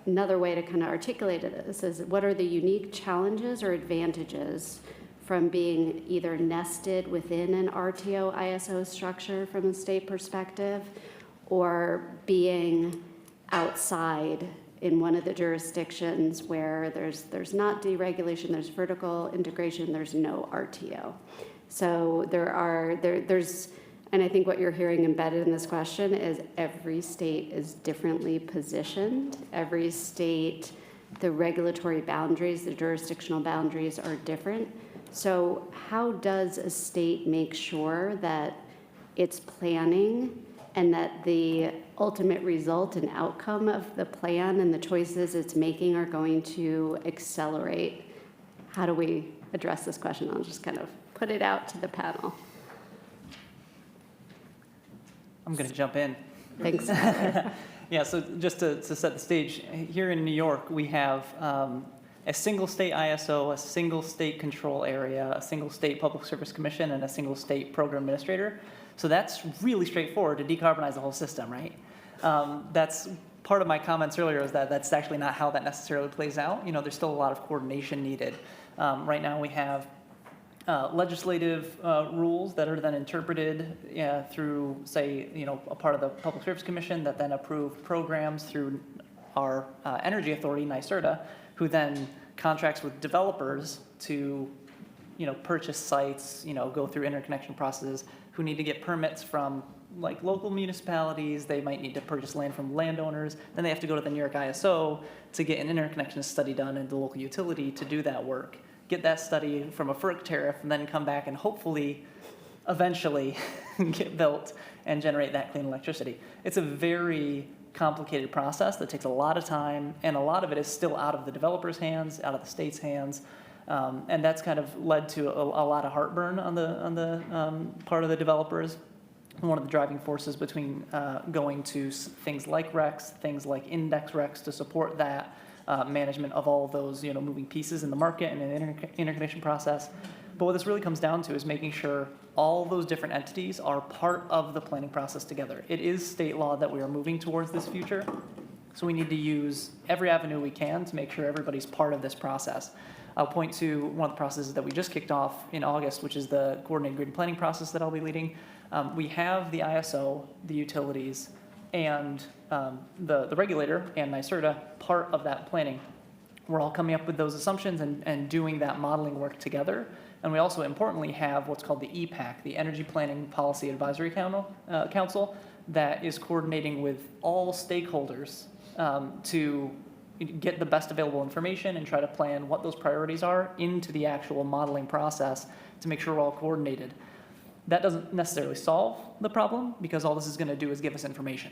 another way to kind of articulate this is what are the unique challenges or advantages from being either nested within an RTO ISO structure from a state perspective or being outside in one of the jurisdictions where there's not deregulation, there's vertical integration, there's no RTO. So there's, and I think what you're hearing embedded in this question is every state is differently positioned. Every state, the regulatory boundaries, the jurisdictional boundaries are different. So how does a state make sure that it's planning and that the ultimate result and outcome of the plan and the choices it's making are going to accelerate? How do we address this question? I'll just kind of put it out to the panel. I'm going to jump in. Thanks. Yeah, so just to set the stage, here in New York, we have a single state ISO, a single state control area, a single state public service commission, and a single state program administrator. So that's really straightforward to decarbonize the whole system, right? That's part of my comments earlier is that that's actually not how that necessarily plays out. You know, there's still a lot of coordination needed. Right now we have legislative rules that are then interpreted through, say, you know, a part of the Public Service Commission that then approve programs through our energy authority, NYSERDA, who then contracts with developers to, you know, purchase sites, you know, go through interconnection processes, who need to get permits from like local municipalities. They might need to purchase land from landowners. Then they have to go to the New York ISO to get an interconnection study done in the local utility to do that work. Get that study from a FERC tariff, and then come back and hopefully, eventually, get built and generate that clean electricity. It's a very complicated process that takes a lot of time, and a lot of it is still out of the developer's hands, out of the state's hands, and that's kind of led to a lot of heartburn on the part of the developers. One of the driving forces between going to things like RECs, things like index RECs to support that management of all of those, you know, moving pieces in the market and in the interconnection process. But what this really comes down to is making sure all those different entities are part of the planning process together. It is state law that we are moving towards this future, so we need to use every avenue we can to make sure everybody's part of this process. I'll point to one of the processes that we just kicked off in August, which is the coordinated grid planning process that I'll be leading. We have the ISO, the utilities, and the regulator and NYSERDA part of that planning. We're all coming up with those assumptions and doing that modeling work together. And we also importantly have what's called the EPAC, the Energy Planning Policy Advisory Council, that is coordinating with all stakeholders to get the best available information and try to plan what those priorities are into the actual modeling process to make sure we're all coordinated. That doesn't necessarily solve the problem, because all this is going to do is give us information.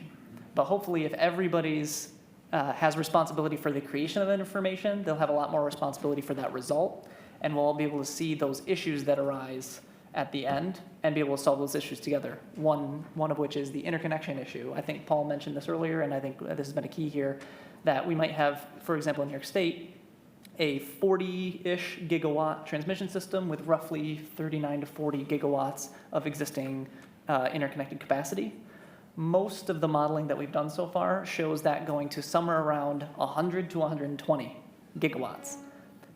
But hopefully if everybody's has responsibility for the creation of that information, they'll have a lot more responsibility for that result, and we'll all be able to see those issues that arise at the end and be able to solve those issues together. One of which is the interconnection issue. I think Paul mentioned this earlier, and I think this has been a key here. that we might have, for example, in New York State, a 40-ish gigawatt transmission system with roughly 39 to 40 gigawatts of existing interconnected capacity. Most of the modeling that we've done so far shows that going to somewhere around 100 to 120 gigawatts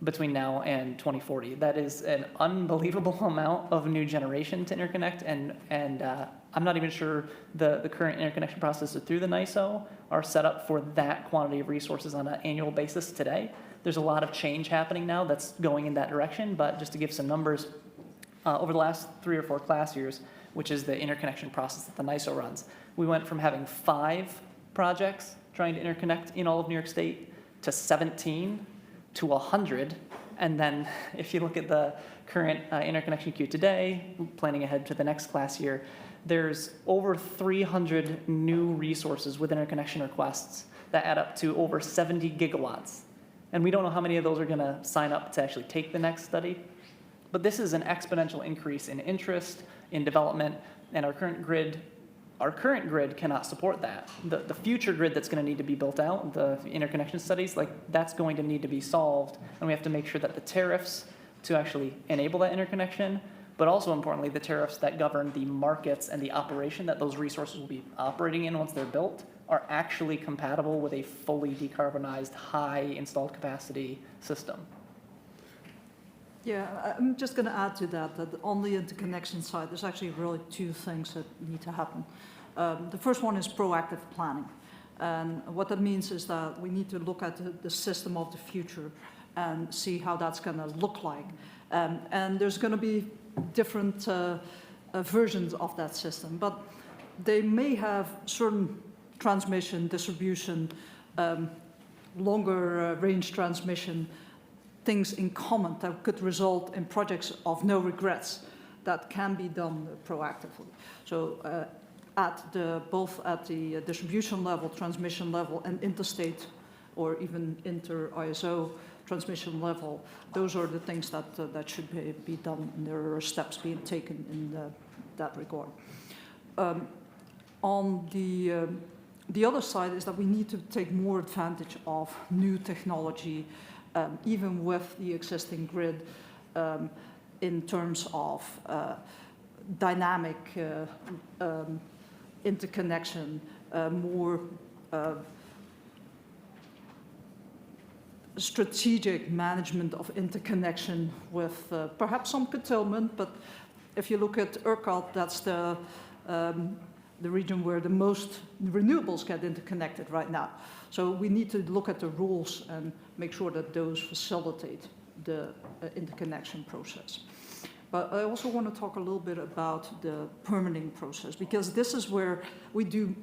between now and 2040. That is an unbelievable amount of new generation to interconnect, and I'm not even sure the current interconnection processes through the NISO are set up for that quantity of resources on an annual basis today. There's a lot of change happening now that's going in that direction, but just to give some numbers, over the last 3 or 4 class years, which is the interconnection process that the NISO runs, we went from having 5 projects trying to interconnect in all of New York State to 17 to 100. And then if you look at the current interconnection queue today, planning ahead to the next class year, there's over 300 new resources with interconnection requests that add up to over 70 gigawatts. And we don't know how many of those are going to sign up to actually take the next study. But this is an exponential increase in interest, in development, and our current grid cannot support that. The future grid that's going to need to be built out, the interconnection studies, like that's going to need to be solved, and we have to make sure that the tariffs to actually enable that interconnection, but also importantly, the tariffs that govern the markets and the operation that those resources will be operating in once they're built are actually compatible with a fully decarbonized, high installed capacity system. Yeah, I'm just going to add to that on the interconnection side, there's actually really 2 things that need to happen. The first one is proactive planning. And what that means is that we need to look at the system of the future and see how that's going to look like. And there's going to be different versions of that system, but they may have certain transmission, distribution, longer range transmission things in common that could result in projects of no regrets that can be done proactively. So both at the distribution level, transmission level, and interstate or even inter-ISO transmission level, those are the things that should be done, and there are steps being taken in that regard. On the other side is that we need to take more advantage of new technology, even with the existing grid, in terms of dynamic interconnection, more strategic management of interconnection with perhaps some curtailment, but if you look at ERCOT, that's the region where the most renewables get interconnected right now. So we need to look at the rules and make sure that those facilitate the interconnection process. But I also want to talk a little bit about the permitting process, because this is where we do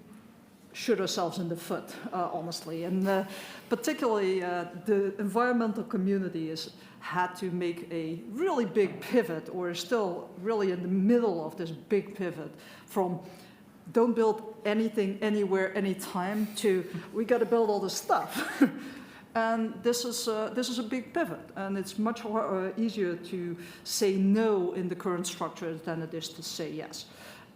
shoot ourselves in the foot, honestly. And particularly the environmental community has had to make a really big pivot, or is still really in the middle of this big pivot from don't build anything, anywhere, anytime, to we got to build all this stuff. And this is a big pivot, and it's much easier to say no in the current structure than it is to say yes.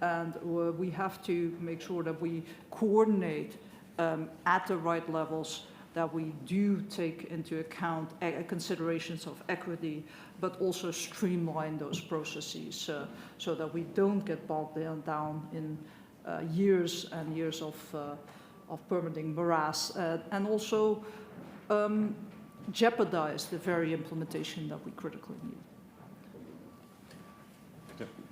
And we have to make sure that we coordinate at the right levels, that we do take into account considerations of equity, but also streamline those processes so that we don't get bogged down in years and years of permitting morass, and also jeopardize the very implementation that we critically need.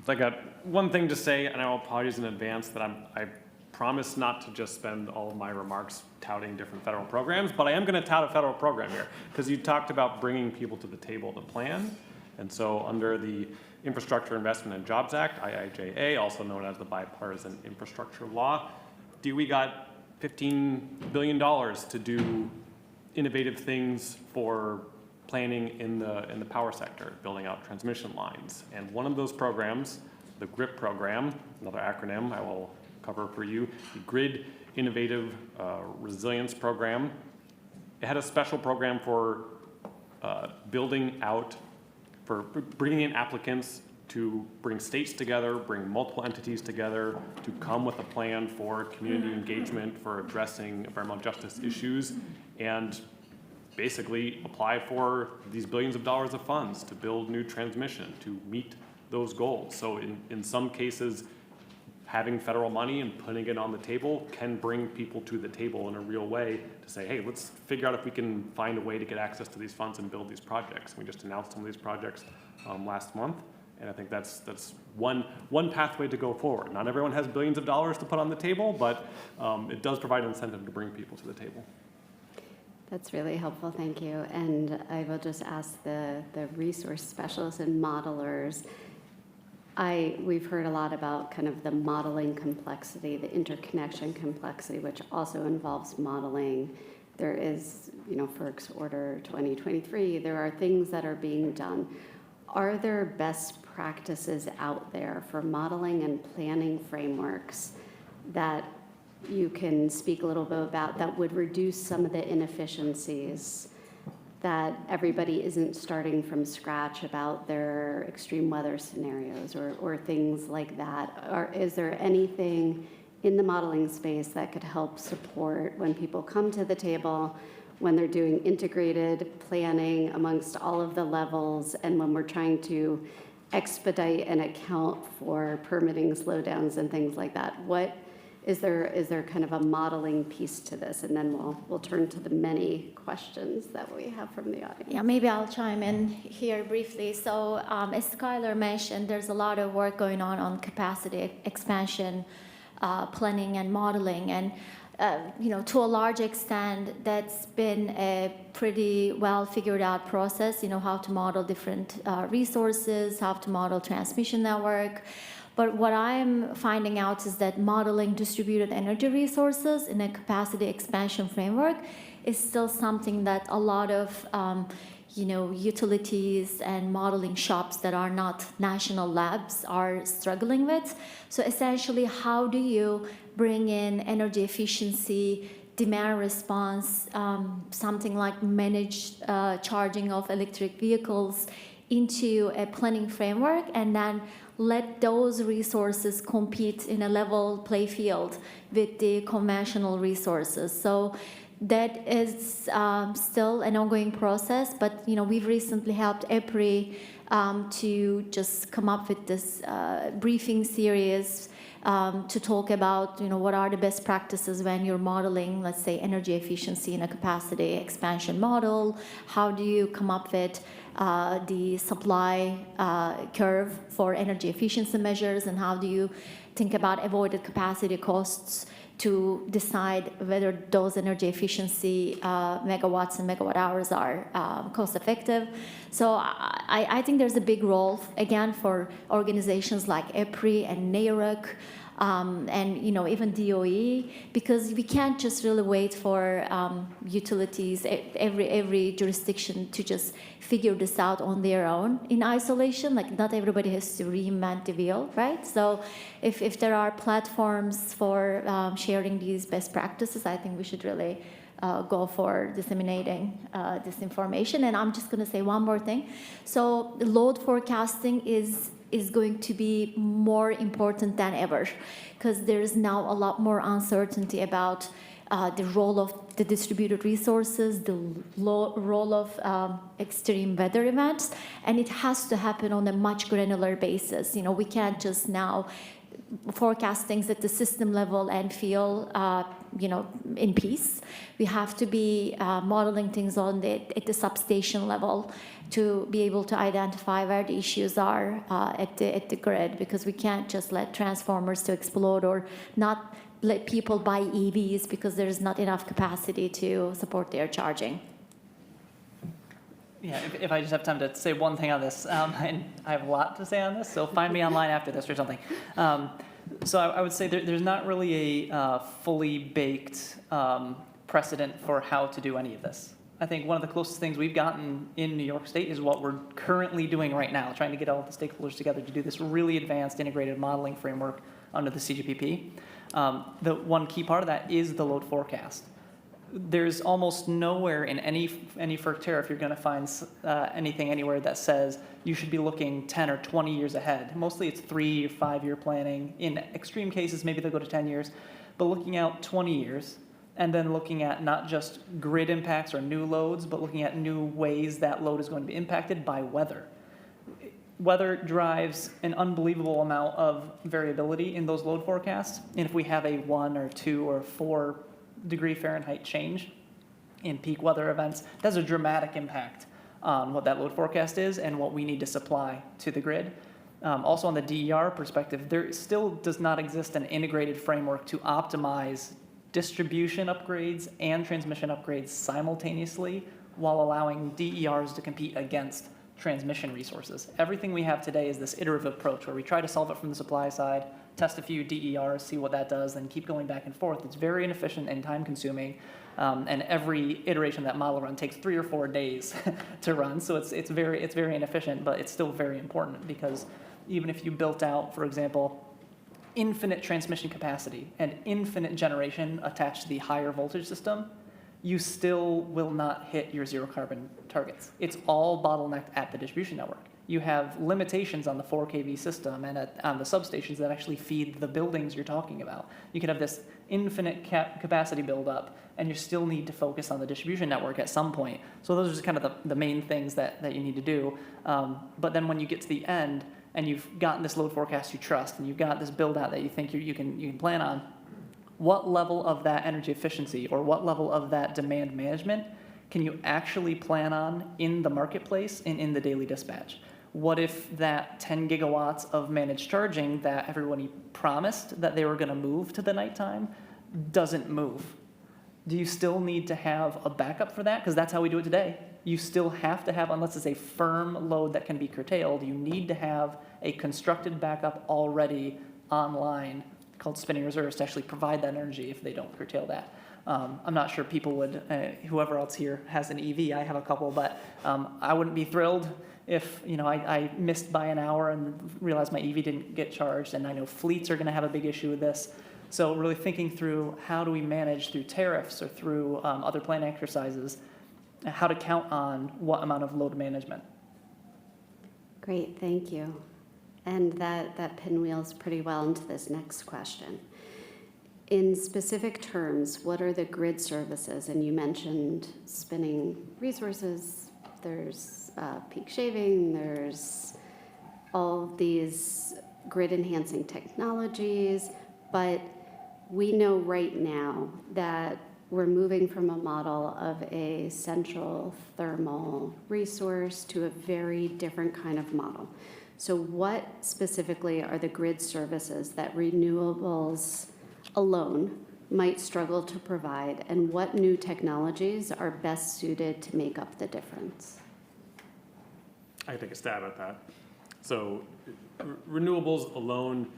I got one thing to say, and I will apologize in advance that I promise not to just spend all of my remarks touting different federal programs, but I am going to tout a federal program here, because you talked about bringing people to the table to plan. And so under the Infrastructure Investment and Jobs Act, IIJA, also known as the Bipartisan Infrastructure Law, DOE got $15 billion to do innovative things for planning in the power sector, building out transmission lines. And one of those programs, the GRIP program, another acronym I will cover for you, the Grid Innovative Resilience Program, it had a special program for building out, for bringing in applicants to bring states together, bring multiple entities together, to come with a plan for community engagement, for addressing environmental justice issues and basically apply for these billions of dollars of funds to build new transmission to meet those goals. So in some cases, having federal money and putting it on the table can bring people to the table in a real way to say, hey, let's figure out if we can find a way to get access to these funds and build these projects. We just announced some of these projects last month, and I think that's one pathway to go forward. Not everyone has billions of dollars to put on the table, but it does provide an incentive to bring people to the table. That's really helpful, thank you. And I will just ask the resource specialists and modelers. We've heard a lot about kind of the modeling complexity, the interconnection complexity, which also involves modeling. There is, FERC's Order 2023, there are things that are being done. Are there best practices out there for modeling and planning frameworks that you can speak a little bit about that would reduce some of the inefficiencies, that everybody isn't starting from scratch about their extreme weather scenarios or things like that? Is there anything in the modeling space that could help support when people come to the table, when they're doing integrated planning amongst all of the levels, and when we're trying to expedite and account for permitting slowdowns and things like that? Is there kind of a modeling piece to this? And then we'll turn to the many questions that we have from the audience. Yeah, maybe I'll chime in here briefly. So as Schuyler mentioned, there's a lot of work going on capacity expansion, planning and modeling. And, to a large extent, that's been a pretty well figured out process, how to model different resources, how to model transmission network. But what I'm finding out is that modeling distributed energy resources in a capacity expansion framework is still something that a lot of utilities and modeling shops that are not national labs are struggling with. So essentially, how do you bring in energy efficiency, demand response, something like managed charging of electric vehicles into a planning framework, and then let those resources compete in a level play field with the conventional resources. So that is still an ongoing process, but we've recently helped EPRI to just come up with this briefing series to talk about what are the best practices when you're modeling, let's say, energy efficiency in a capacity expansion model. How do you come up with the supply curve for energy efficiency measures, and how do you think about avoided capacity costs to decide whether those energy efficiency megawatts and megawatt hours are cost effective. So I think there's a big role, again, for organizations like EPRI and NARUC, and even DOE, because we can't just really wait for utilities, every jurisdiction to just figure this out on their own in isolation. Like, not everybody has to reinvent the wheel, right? So if there are platforms for sharing these best practices, I think we should really go for disseminating this information. And I'm just going to say one more thing. So load forecasting is going to be more important than ever, because there is now a lot more uncertainty about the role of the distributed resources, the role of extreme weather events, and it has to happen on a much granular basis. We can't just now forecast things at the system level and feel in peace. We have to be modeling things at the substation level to be able to identify where the issues are at the grid, because we can't just let transformers to explode or not let people buy EVs because there's not enough capacity to support their charging. Yeah, if I just have time to say one thing on this, and I have a lot to say on this, so find me online after this or something. So I would say there's not really a fully baked precedent for how to do any of this. I think one of the closest things we've gotten in New York State is what we're currently doing right now, trying to get all the stakeholders together to do this really advanced integrated modeling framework under the CGPP. The one key part of that is the load forecast. There's almost nowhere in any FERC tariff you're going to find anything anywhere that says you should be looking 10 or 20 years ahead. Mostly it's 3 or 5 year planning. In extreme cases, maybe they'll go to 10 years. But looking out 20 years and then looking at not just grid impacts or new loads, but looking at new ways that load is going to be impacted by weather. Weather drives an unbelievable amount of variability in those load forecasts. And if we have a 1 or 2 or 4 degree Fahrenheit change in peak weather events, that's a dramatic impact on what that load forecast is and what we need to supply to the grid. Also on the DER perspective, there still does not exist an integrated framework to optimize distribution upgrades and transmission upgrades simultaneously while allowing DERs to compete against transmission resources. Everything we have today is this iterative approach where we try to solve it from the supply side, test a few DERs, see what that does, then keep going back and forth. It's very inefficient and time consuming, and every iteration of that model run takes 3 or 4 days to run. So it's very inefficient, but it's still very important because even if you built out, for example, infinite transmission capacity and infinite generation attached to the higher voltage system, you still will not hit your zero carbon targets. It's all bottlenecked at the distribution network. You have limitations on the 4 kV system and on the substations that actually feed the buildings you're talking about. You could have this infinite capacity buildup, and you still need to focus on the distribution network at some point. So those are just kind of the main things that you need to do. But then when you get to the end, and you've gotten this load forecast you trust, and you've got this build out that you think you can plan on, what level of that energy efficiency or what level of that demand management can you actually plan on in the marketplace and in the daily dispatch? What if that 10 gigawatts of managed charging that everybody promised that they were going to move to the nighttime doesn't move? Do you still need to have a backup for that? Because that's how we do it today. You still have to have, unless it's a firm load that can be curtailed, you need to have a constructed backup already online called spinning reserves to actually provide that energy if they don't curtail that. I'm not sure people would, whoever else here has an EV, I have a couple, but I wouldn't be thrilled if I missed by an hour and realized my EV didn't get charged, and I know fleets are going to have a big issue with this. So really thinking through how do we manage through tariffs or through other plan exercises, how to count on what amount of load management. Great, thank you. And that pinwheels pretty well into this next question. In specific terms, what are the grid services? And you mentioned spinning resources, there's peak shaving, there's all of these grid enhancing technologies, but we know right now that we're moving from a model of a central thermal resource to a very different kind of model. So what specifically are the grid services that renewables alone might struggle to provide, and what new technologies are best suited to make up the difference? I can take a stab at that. So renewables alone,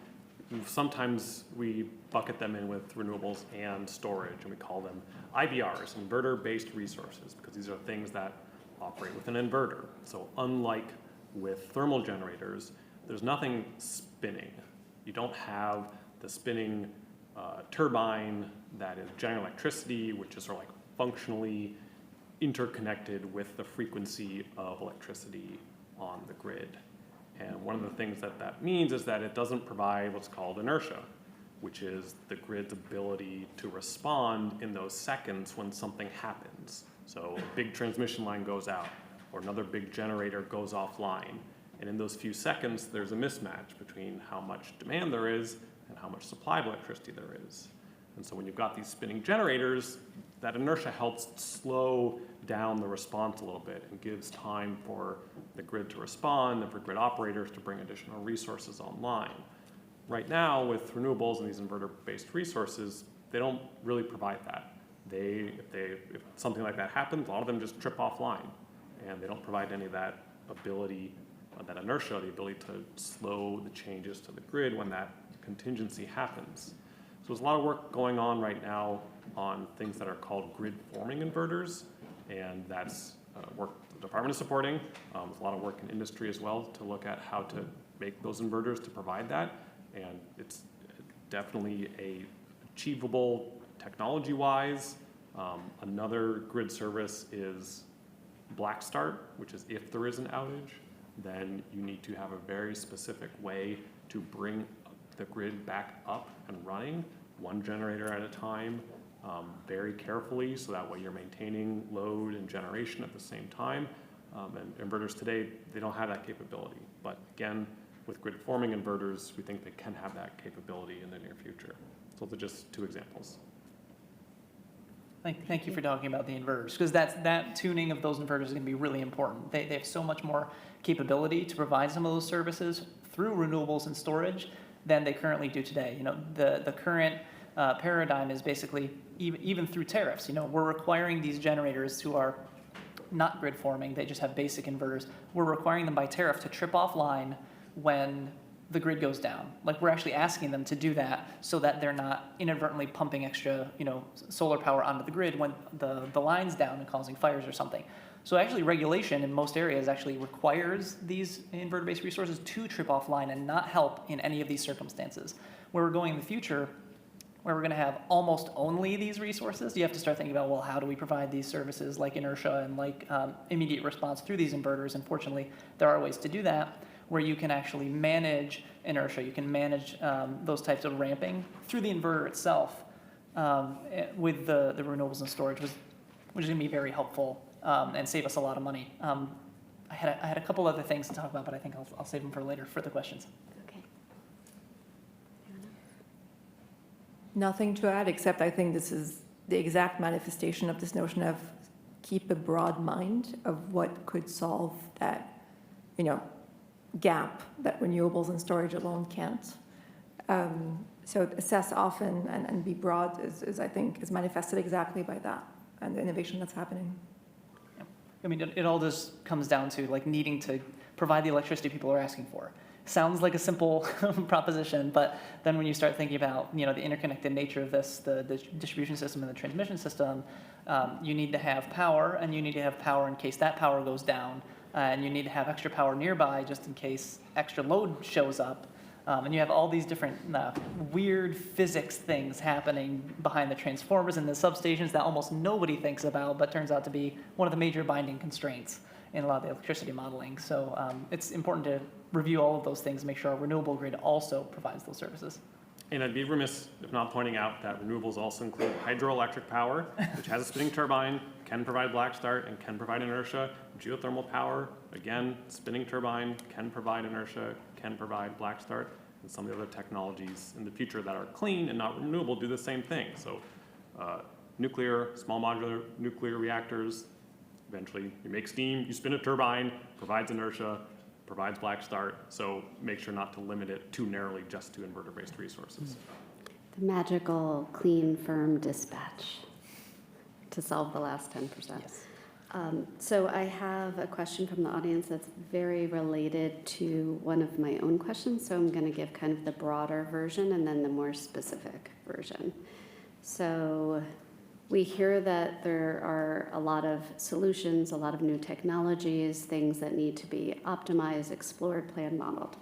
sometimes we bucket them in with renewables and storage, and we call them IBRs, inverter-based resources, because these are things that operate with an inverter. So unlike with thermal generators, there's nothing spinning. You don't have the spinning turbine that is generating electricity, which is sort of like functionally interconnected with the frequency of electricity on the grid. And one of the things that means is that it doesn't provide what's called inertia, which is the grid's ability to respond in those seconds when something happens. So a big transmission line goes out, or another big generator goes offline. And in those few seconds, there's a mismatch between how much demand there is and how much supply of electricity there is. And so when you've got these spinning generators, that inertia helps slow down the response a little bit and gives time for the grid to respond and for grid operators to bring additional resources online. Right now, with renewables and these inverter-based resources, they don't really provide that. If something like that happens, a lot of them just trip offline, and they don't provide any of that ability, that inertia, the ability to slow the changes to the grid when that contingency happens. So there's a lot of work going on right now on things that are called grid-forming inverters, and that's work the department is supporting. There's a lot of work in industry as well to look at how to make those inverters to provide that, and it's definitely a achievable technology-wise. Another grid service is black start, which is if there is an outage, then you need to have a very specific way to bring the grid back up and running, one generator at a time, very carefully, so that way you're maintaining load and generation at the same time. And inverters today, they don't have that capability. But again, with grid-forming inverters, we think they can have that capability in the near future. So those are just two examples. Thank you for talking about the inverters, because that tuning of those inverters is going to be really important. They have so much more capability to provide some of those services through renewables and storage than they currently do today. You know, the current paradigm is basically even through tariffs. You know, we're requiring these generators who are not grid forming, they just have basic inverters. We're requiring them by tariff to trip offline when the grid goes down. Like, we're actually asking them to do that so that they're not inadvertently pumping extra, you know, solar power onto the grid when the line's down and causing fires or something. So actually regulation in most areas actually requires these inverter-based resources to trip offline and not help in any of these circumstances. Where we're going in the future, where we're going to have almost only these resources, you have to start thinking about, well, how do we provide these services like inertia and like immediate response through these inverters? And fortunately, there are ways to do that, where you can actually manage inertia, you can manage those types of ramping through the inverter itself with the renewables and storage, which is going to be very helpful and save us a lot of money. I had a couple other things to talk about, but I think I'll save them for later for the questions. Okay. Nothing to add, except I think this is the exact manifestation of this notion of keep a broad mind of what could solve that, you know, gap that renewables and storage alone can't. So assess often and be broad is I think, is manifested exactly by that and the innovation that's happening. I mean, it all just comes down to like needing to provide the electricity people are asking for. Sounds like a simple proposition, but then when you start thinking about, you know, the interconnected nature of this, the distribution system and the transmission system, you need to have power, and you need to have power in case that power goes down, and you need to have extra power nearby just in case extra load shows up. And you have all these different weird physics things happening behind the transformers and the substations that almost nobody thinks about, but turns out to be one of the major binding constraints in a lot of the electricity modeling. So it's important to review all of those things, make sure our renewable grid also provides those services. And I'd be remiss if not pointing out that renewables also include hydroelectric power, which has a spinning turbine, can provide black start, and can provide inertia. Geothermal power, again, spinning turbine, can provide inertia, can provide black start. And some of the other technologies in the future that are clean and not renewable do the same thing. So nuclear, small modular nuclear reactors, eventually you make steam, you spin a turbine, provides inertia, provides black start. So make sure not to limit it too narrowly just to inverter-based resources. The magical clean, firm dispatch to solve the last 10%. Yes. So I have a question from the audience that's very related to one of my own questions. So I'm going to give kind of the broader version and then the more specific version. So we hear that there are a lot of solutions, a lot of new technologies, things that need to be optimized, explored, planned, modeled.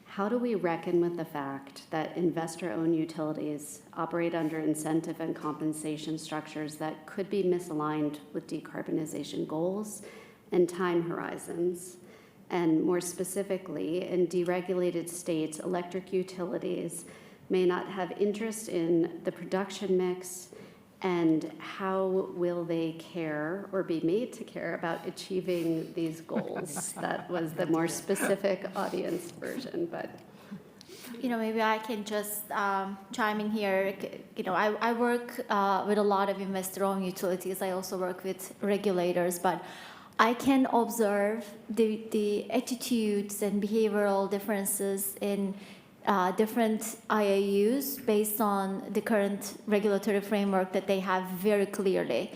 How do we reckon with the fact that investor-owned utilities operate under incentive and compensation structures that could be misaligned with decarbonization goals and time horizons? And more specifically, in deregulated states, electric utilities may not have interest in the production mix, and how will they care or be made to care about achieving these goals? That was the more specific audience version, but. You know, maybe I can just chime in here. You know, I work with a lot of investor-owned utilities. I also work with regulators, but I can observe the attitudes and behavioral differences in different IAUs based on the current regulatory framework that they have very clearly.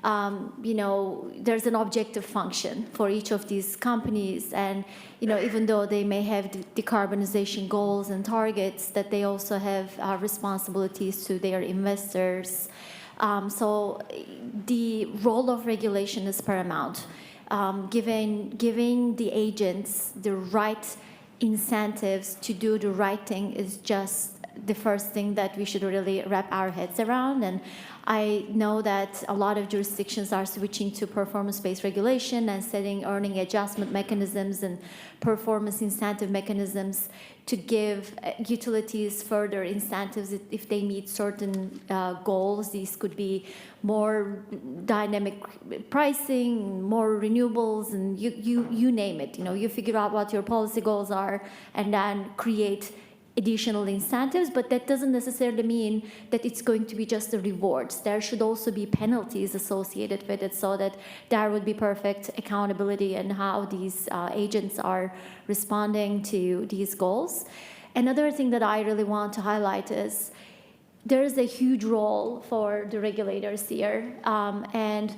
You know, there's an objective function for each of these companies, and you know, even though they may have decarbonization goals and targets, that they also have responsibilities to their investors. So the role of regulation is paramount. Giving the agents the right incentives to do the right thing is just the first thing that we should really wrap our heads around. And I know that a lot of jurisdictions are switching to performance-based regulation and setting earning adjustment mechanisms and performance incentive mechanisms to give utilities further incentives if they meet certain goals. These could be more dynamic pricing, more renewables, and you name it. You figure out what your policy goals are and then create additional incentives, but that doesn't necessarily mean that it's going to be just the rewards. There should also be penalties associated with it so that there would be perfect accountability in how these agents are responding to these goals. Another thing that I really want to highlight is there is a huge role for the regulators here, and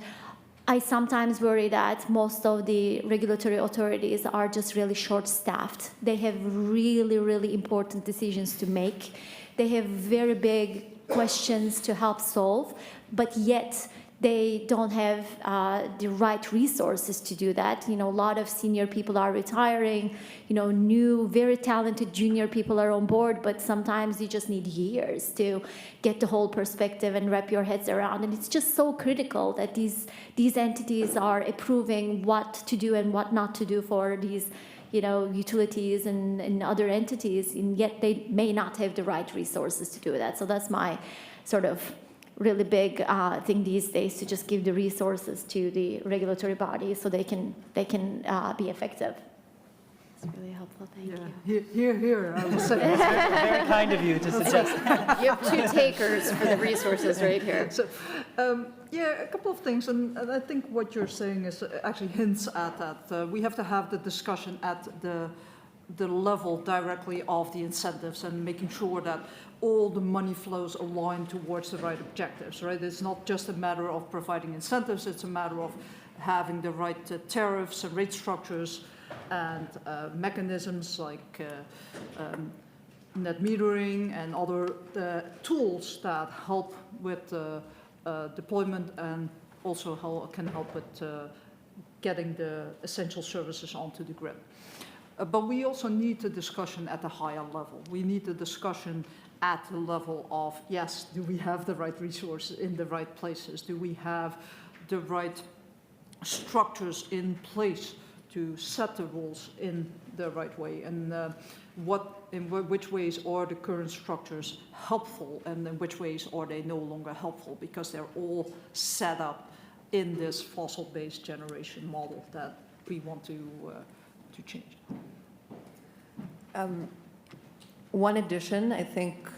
I sometimes worry that most of the regulatory authorities are just really short-staffed. They have really, really important decisions to make. They have very big questions to help solve, but yet they don't have the right resources to do that. A lot of senior people are retiring. New, very talented junior people are on board, but sometimes you just need years to get the whole perspective and wrap your heads around. And it's just so critical that these entities are approving what to do and what not to do for these utilities and other entities, and yet they may not have the right resources to do that. So that's my sort of really big thing these days, to just give the resources to the regulatory bodies so they can be effective. It's really helpful, thank you. Here, I will say. Very kind of you to suggest. You have two takers for the resources right here. So, a couple of things, and I think what you're saying is actually hints at that. We have to have the discussion at the level directly of the incentives and making sure that all the money flows align towards the right objectives, right? It's not just a matter of providing incentives, it's a matter of having the right tariffs and rate structures and mechanisms like net metering and other tools that help with deployment and also can help with getting the essential services onto the grid. But we also need the discussion at a higher level. We need the discussion at the level of, yes, do we have the right resources in the right places? Do we have the right structures in place to set the rules in the right way? And which ways are the current structures helpful, and in which ways are they no longer helpful because they're all set up in this fossil-based generation model that we want to change. One addition, I think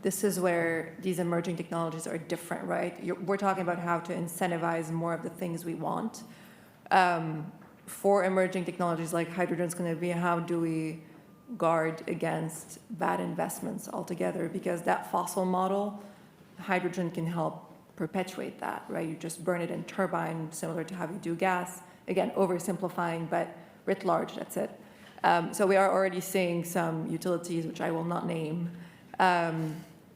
this is where these emerging technologies are different, right? We're talking about how to incentivize more of the things we want. For emerging technologies like hydrogen, it's going to be how do we guard against bad investments altogether? Because that fossil model, hydrogen can help perpetuate that, right? You just burn it in turbine, similar to how you do gas. Again, oversimplifying, but writ large, that's it. So we are already seeing some utilities, which I will not name,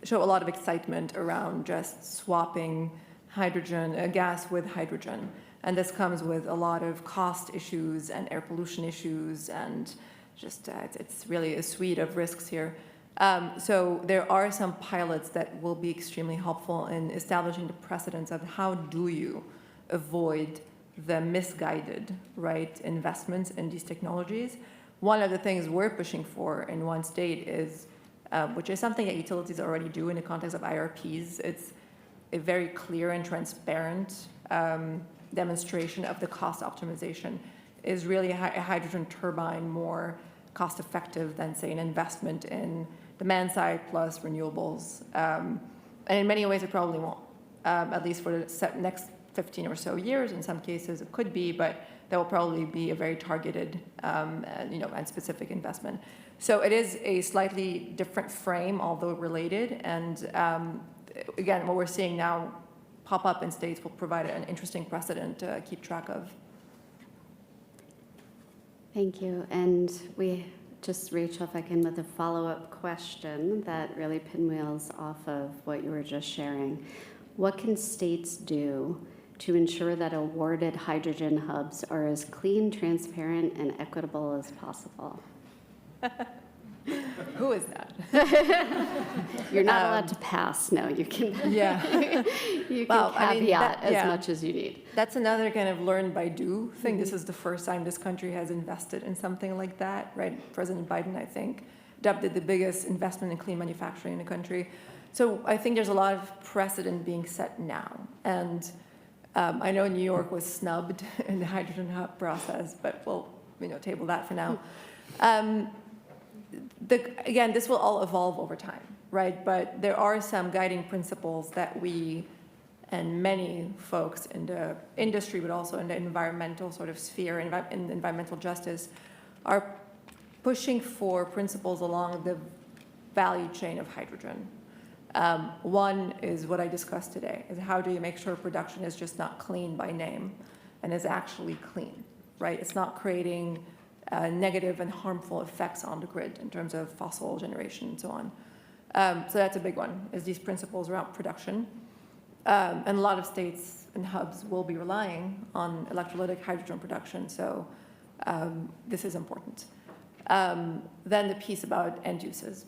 show a lot of excitement around just swapping hydrogen, gas with hydrogen. And this comes with a lot of cost issues and air pollution issues, and just it's really a suite of risks here. So there are some pilots that will be extremely helpful in establishing the precedents of how do you avoid the misguided, right, investments in these technologies. One of the things we're pushing for in one state is, which is something that utilities already do in the context of IRPs, it's a very clear and transparent demonstration of the cost optimization. Is really a hydrogen turbine more cost effective than, say, an investment in demand side plus renewables? And in many ways, it probably won't, at least for the next 15 or so years. In some cases, it could be, but that will probably be a very targeted and specific investment. So it is a slightly different frame, although related. And again, what we're seeing now pop up in states will provide an interesting precedent to keep track of. Thank you. And we just, Rachel, if I can, with a follow-up question that really pinwheels off of what you were just sharing. What can states do to ensure that awarded hydrogen hubs are as clean, transparent, and equitable as possible? Who is that? You're not allowed to pass, no, you can, Yeah. you can Well, I mean, caveat that- yeah. as much as you need. That's another kind of learn by do thing. This is the first time this country has invested in something like that, right? President Biden, I think, dubbed it the biggest investment in clean manufacturing in the country. So I think there's a lot of precedent being set now. And I know New York was snubbed in the hydrogen hub process, but we'll table that for now. Again, this will all evolve over time, right? But there are some guiding principles that we and many folks in the industry, but also in the environmental sort of sphere, in environmental justice, are pushing for principles along the value chain of hydrogen. One is what I discussed today, is how do you make sure production is just not clean by name and is actually clean, right? It's not creating negative and harmful effects on the grid in terms of fossil generation and so on. So that's a big one, is these principles around production. And a lot of states and hubs will be relying on electrolytic hydrogen production, so this is important. Then the piece about end uses.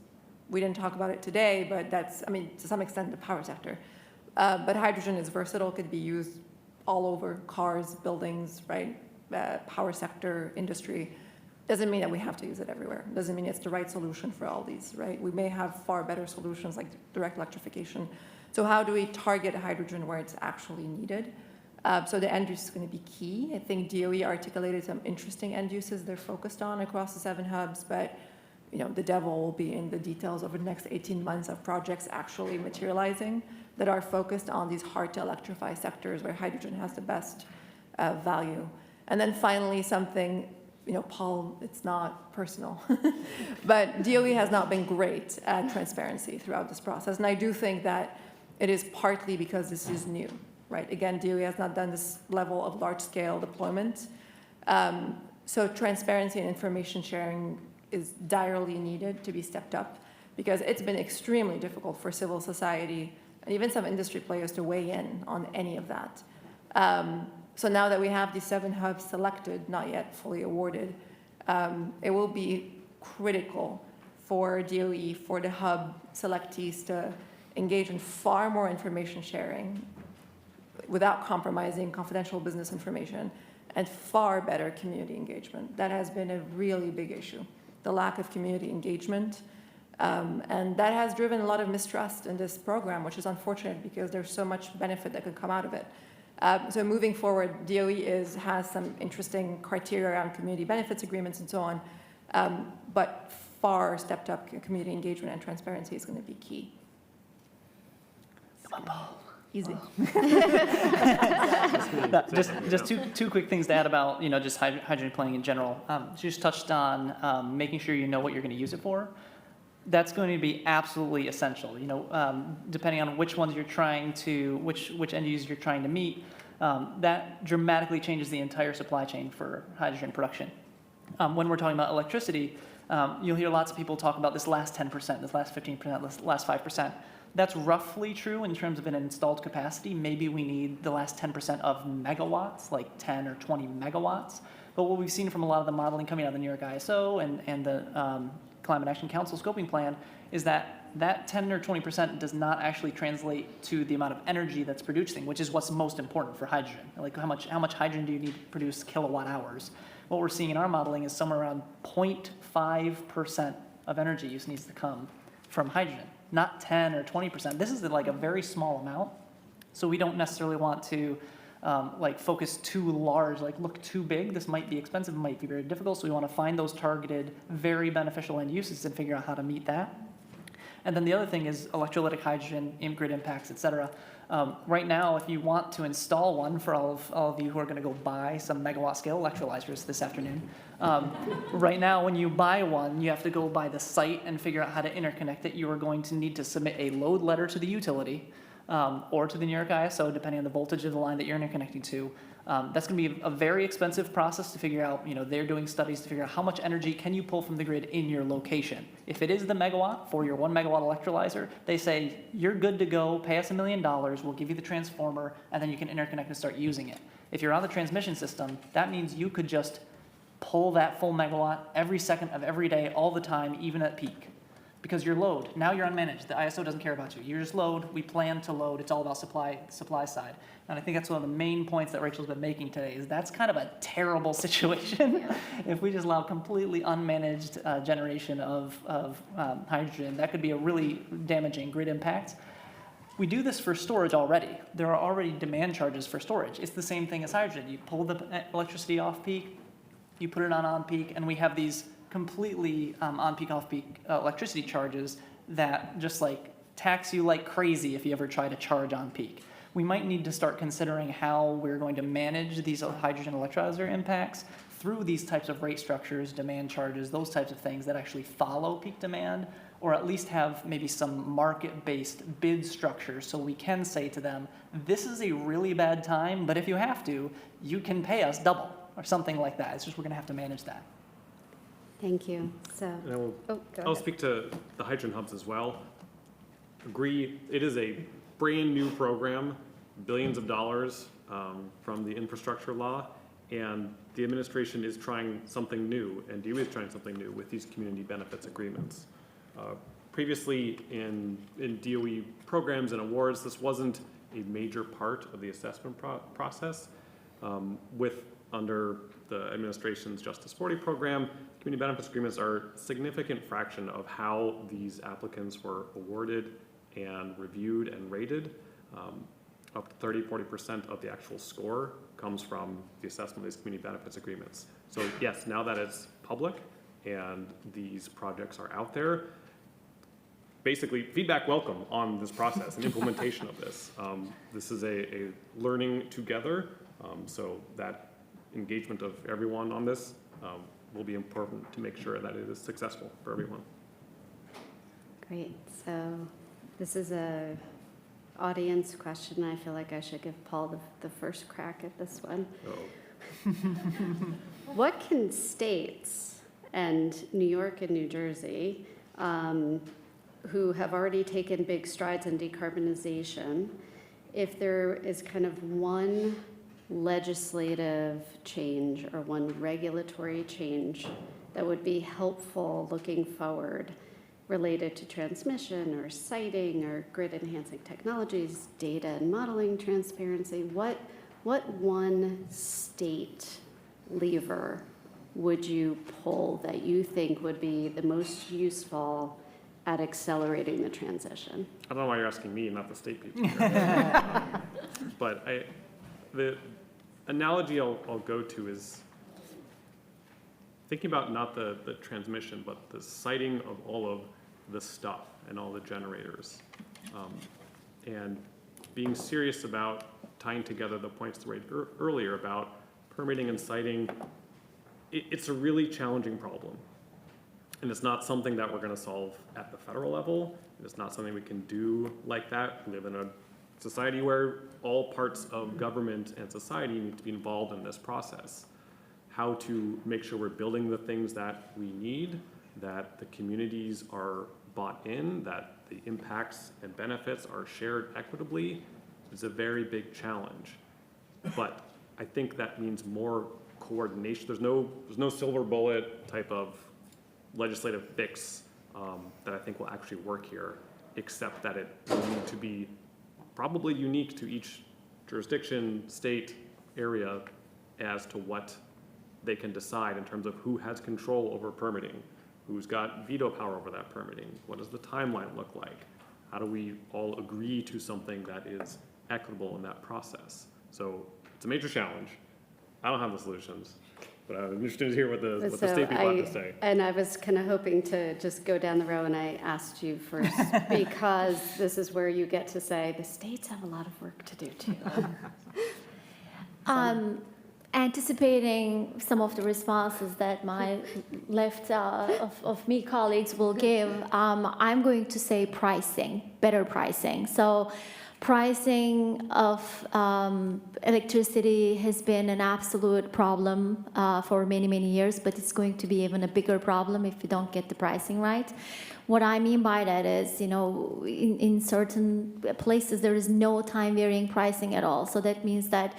We didn't talk about it today, but that's, I mean, to some extent, the power sector. But hydrogen is versatile, could be used all over cars, buildings, right? Power sector, industry. Doesn't mean that we have to use it everywhere. Doesn't mean it's the right solution for all these, right? We may have far better solutions like direct electrification. So how do we target hydrogen where it's actually needed? So the end use is going to be key. I think DOE articulated some interesting end uses they're focused on across the 7 hubs, but the devil will be in the details over the next 18 months of projects actually materializing that are focused on these hard to electrify sectors where hydrogen has the best value. And then finally, something, Paul, it's not personal, but DOE has not been great at transparency throughout this process. And I do think that it is partly because this is new, right? Again, DOE has not done this level of large-scale deployment. So transparency and information sharing is direly needed to be stepped up because it's been extremely difficult for civil society and even some industry players to weigh in on any of that. So now that we have these 7 hubs selected, not yet fully awarded, it will be critical for DOE, for the hub selectees to engage in far more information sharing without compromising confidential business information and far better community engagement. That has been a really big issue, the lack of community engagement. And that has driven a lot of mistrust in this program, which is unfortunate because there's so much benefit that could come out of it. So moving forward, DOE has some interesting criteria around community benefits agreements and so on, but far stepped up community engagement and transparency is going to be key. Easy. Just two quick things to add about just hydrogen planning in general. She just touched on making sure you know what you're going to use it for. That's going to be absolutely essential. Depending on which ones you're trying to, which end users you're trying to meet, that dramatically changes the entire supply chain for hydrogen production. When we're talking about electricity, you'll hear lots of people talk about this last 10%, this last 15%, this last 5%. That's roughly true in terms of an installed capacity. Maybe we need the last 10% of megawatts, like 10 or 20 megawatts. But what we've seen from a lot of the modeling coming out of the New York ISO and the Climate Action Council scoping plan is that 10 or 20% does not actually translate to the amount of energy that's producing, which is what's most important for hydrogen. Like how much hydrogen do you need to produce kilowatt hours? What we're seeing in our modeling is somewhere around 0.5% of energy use needs to come from hydrogen, not 10 or 20%. This is like a very small amount. So we don't necessarily want to focus too large, look too big. This might be expensive, it might be very difficult. So we want to find those targeted, very beneficial end uses and figure out how to meet that. And then the other thing is electrolytic hydrogen, grid impacts, et cetera. Right now, if you want to install one, for all of you who are going to go buy some megawatt scale electrolyzers this afternoon, right now when you buy one, you have to go by the site and figure out how to interconnect it. You are going to need to submit a load letter to the utility or to the New York ISO, depending on the voltage of the line that you're interconnecting to. That's going to be a very expensive process to figure out. They're doing studies to figure out how much energy can you pull from the grid in your location. If it is the megawatt for your 1 megawatt electrolyzer, they say, you're good to go, pay us $1 million, we'll give you the transformer, and then you can interconnect and start using it. If you're on the transmission system, that means you could just pull that full megawatt every second of every day, all the time, even at peak. because your load, now you're unmanaged. The ISO doesn't care about you. You just load, we plan to load. It's all about supply side. And I think that's one of the main points that Rachel's been making today is that's kind of a terrible situation. If we just allow completely unmanaged generation of hydrogen, that could be a really damaging grid impact. We do this for storage already. There are already demand charges for storage. It's the same thing as hydrogen. You pull the electricity off peak, you put it on peak, and we have these completely on-peak, off-peak electricity charges that just like tax you like crazy if you ever try to charge on peak. We might need to start considering how we're going to manage these hydrogen electrolyzer impacts through these types of rate structures, demand charges, those types of things that actually follow peak demand, or at least have maybe some market-based bid structures so we can say to them, this is a really bad time, but if you have to, you can pay us double or something like that. It's just we're gonna have to manage that. Thank you. So, And go I'll ahead. speak to the hydrogen hubs as well. Agree, it is a brand new program, billions of dollars from the infrastructure law, and the administration is trying something new, and DOE is trying something new with these community benefits agreements. Previously in DOE programs and awards, this wasn't a major part of the assessment process. Under the administration's Justice 40 program, community benefits agreements are a significant fraction of how these applicants were awarded and reviewed and rated. Up to 30–40% of the actual score comes from the assessment of these community benefits agreements. So yes, now that it's public and these projects are out there, basically feedback welcome on this process and implementation of this. This is a learning together, so that engagement of everyone on this will be important to make sure that it is successful for everyone. Great. So this is a audience question. I feel like I should give Paul the first crack at this one. Oh. What can states and New York and New Jersey, who have already taken big strides in decarbonization, if there is kind of one legislative change or one regulatory change that would be helpful looking forward related to transmission or siting or grid enhancing technologies, data and modeling transparency, what one state lever would you pull that you think would be the most useful at accelerating the transition? I don't know why you're asking me, not the state people here. But the analogy I'll go to is thinking about not the transmission, but the siting of all of the stuff and all the generators. And being serious about tying together the points that were made earlier about permitting and siting. It's a really challenging problem. And it's not something that we're going to solve at the federal level. It's not something we can do like that. We live in a society where all parts of government and society need to be involved in this process. How to make sure we're building the things that we need, that the communities are bought in, that the impacts and benefits are shared equitably is a very big challenge. But I think that means more coordination. There's no silver bullet type of legislative fix that I think will actually work here, except that it will need to be probably unique to each jurisdiction, state, area as to what they can decide in terms of who has control over permitting, who's got veto power over that permitting, what does the timeline look like, how do we all agree to something that is equitable in that process. So it's a major challenge. I don't have the solutions, but I'm interested to hear what the state people have to say. And I was kind of hoping to just go down the row, and I asked you first because this is where you get to say the states have a lot of work to do too. Anticipating some of the responses that my left of me colleagues will give, I'm going to say pricing, better pricing. So pricing of electricity has been an absolute problem for many, many years, but it's going to be even a bigger problem if you don't get the pricing right. What I mean by that is, in certain places there is no time varying pricing at all. So that means that,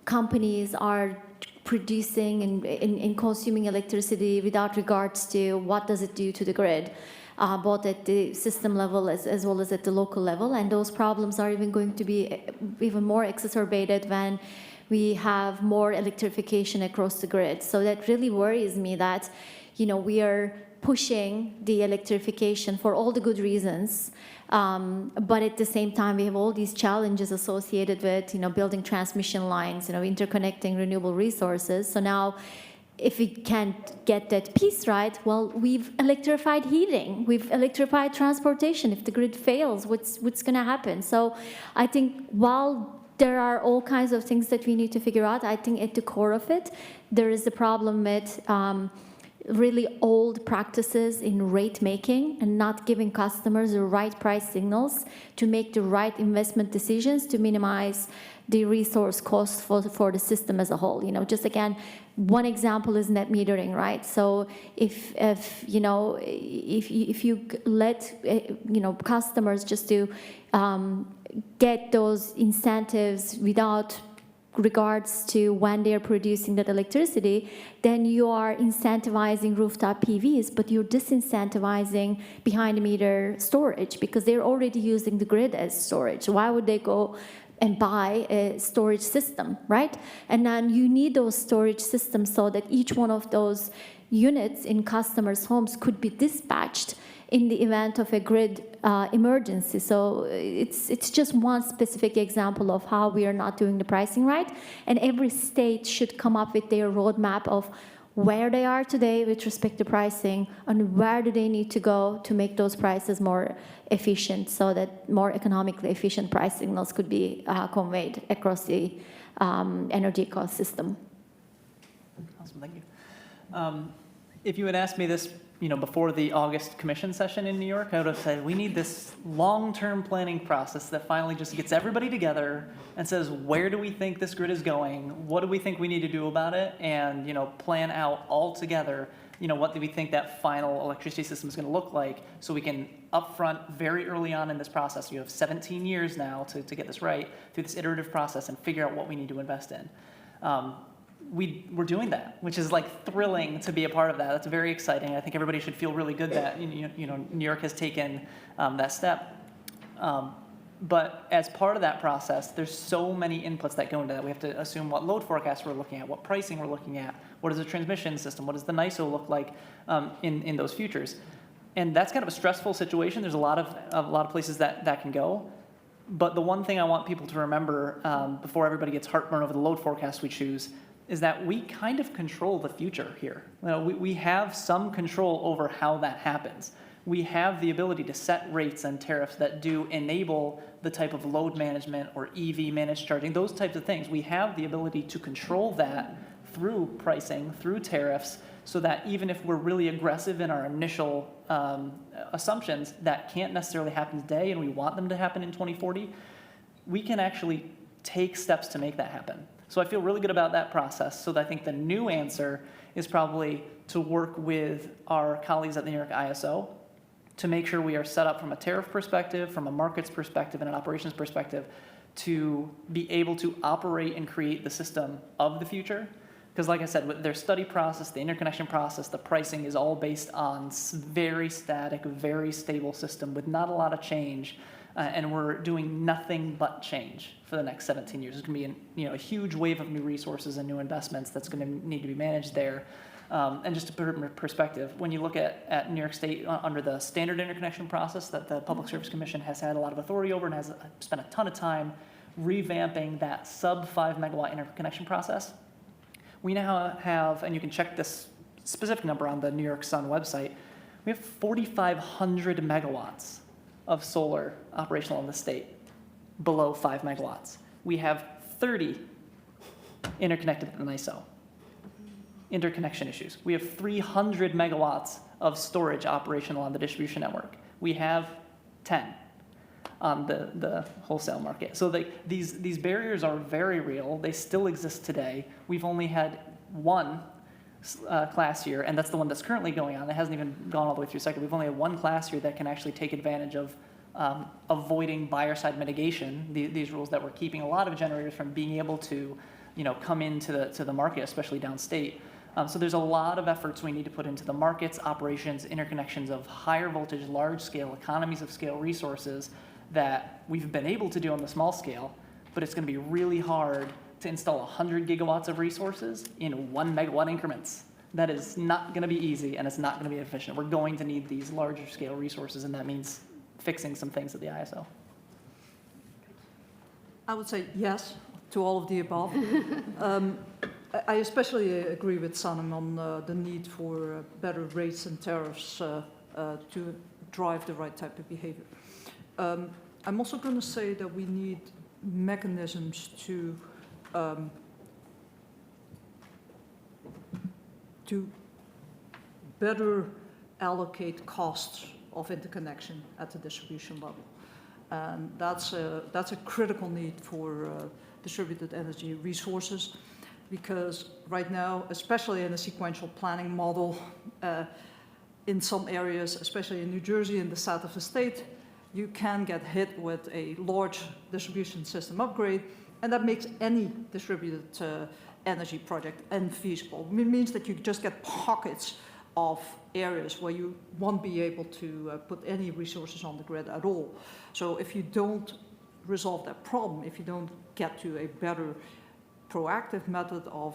companies are producing and in consuming electricity without regards to what does it do to the grid, both at the system level as well as at the local level. And those problems are even going to be even more exacerbated when we have more electrification across the grid. So that really worries me that, we are pushing the electrification for all the good reasons, but at the same time, we have all these challenges associated with, building transmission lines, interconnecting renewable resources. So now, if we can't get that piece right, well, we've electrified heating, we've electrified transportation. If the grid fails, what's going to happen? So I think while there are all kinds of things that we need to figure out, I think at the core of it, there is a problem with really old practices in rate making and not giving customers the right price signals to make the right investment decisions to minimize the resource cost for the system as a whole. Just again, one example is net metering, right? So if you let customers just to get those incentives without regards to when they're producing that electricity, then you are incentivizing rooftop PVs, but you're disincentivizing behind-the-meter storage because they're already using the grid as storage. Why would they go and buy a storage system, right? And then you need those storage systems so that each one of those units in customers' homes could be dispatched in the event of a grid emergency. So it's just one specific example of how we are not doing the pricing right. And every state should come up with their roadmap of where they are today with respect to pricing and where do they need to go to make those prices more efficient so that more economically efficient price signals could be conveyed across the energy cost system. Awesome, thank you. If you had asked me this before the August commission session in New York, I would have said, we need this long-term planning process that finally just gets everybody together and says, where do we think this grid is going? What do we think we need to do about it? And, plan out all together, what do we think that final electricity system is going to look like so we can upfront very early on in this process. You have 17 years now to get this right through this iterative process and figure out what we need to invest in. We're doing that, which is like thrilling to be a part of that. That's very exciting. I think everybody should feel really good that New York has taken that step. But as part of that process, there's so many inputs that go into that. We have to assume what load forecasts we're looking at, what pricing we're looking at, what is the transmission system, what does the NISO look like in those futures. And that's kind of a stressful situation. There's a lot of places that can go. But the one thing I want people to remember before everybody gets heartburn over the load forecast we choose is that we kind of control the future here. We have some control over how that happens. We have the ability to set rates and tariffs that do enable the type of load management or EV managed charging, those types of things. We have the ability to control that through pricing, through tariffs, so that even if we're really aggressive in our initial assumptions that can't necessarily happen today and we want them to happen in 2040, we can actually take steps to make that happen. So I feel really good about that process. So I think the new answer is probably to work with our colleagues at the New York ISO to make sure we are set up from a tariff perspective, from a markets perspective, and an operations perspective to be able to operate and create the system of the future. Because like I said, with their study process, the interconnection process, the pricing is all based on very static, very stable system with not a lot of change. And we're doing nothing but change for the next 17 years. There's going to be a huge wave of new resources and new investments that's going to need to be managed there. And just to put it in perspective, when you look at New York State under the standard interconnection process that the Public Service Commission has had a lot of authority over and has spent a ton of time revamping that sub 5 megawatt interconnection process, we now have, and you can check this specific number on the New York Sun website, we have 4,500 megawatts of solar operational in the state, below 5 megawatts. We have 30 interconnected at the NISO. Interconnection issues. We have 300 megawatts of storage operational on the distribution network. We have 10 on the wholesale market. So these barriers are very real. They still exist today. We've only had one class year, and that's the one that's currently going on. It hasn't even gone all the way through cycle. We've only had one class year that can actually take advantage of avoiding buyer side mitigation, these rules that were keeping a lot of generators from being able to come into the market, especially downstate. So there's a lot of efforts we need to put into the markets, operations, interconnections of higher voltage, large scale, economies of scale resources that we've been able to do on the small scale, but it's going to be really hard to install 100 gigawatts of resources in 1 megawatt increments. That is not going to be easy, and it's not going to be efficient. We're going to need these larger scale resources, and that means fixing some things at the ISO. I would say yes to all of the above. I especially agree with Sanem on the need for better rates and tariffs to drive the right type of behavior. I'm also going to say that we need mechanisms to better allocate costs of interconnection at the distribution level. And that's a critical need for distributed energy resources, because right now, especially in a sequential planning model, in some areas, especially in New Jersey and the south of the state, you can get hit with a large distribution system upgrade, and that makes any distributed energy project unfeasible. It means that you just get pockets of areas where you won't be able to put any resources on the grid at all. So if you don't resolve that problem, if you don't get to a better proactive method of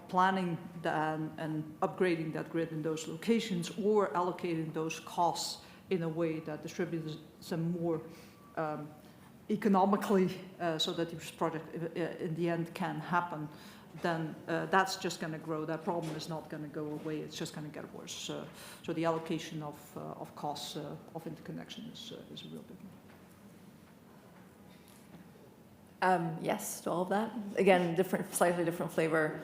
planning and upgrading that grid in those locations, or allocating those costs in a way that distributes them more economically, so that this project in the end can happen, then that's just going to grow. That problem is not going to go away. It's just going to get worse. So the allocation of costs of interconnection is a real big one. Yes to all of that. Again, slightly different flavor.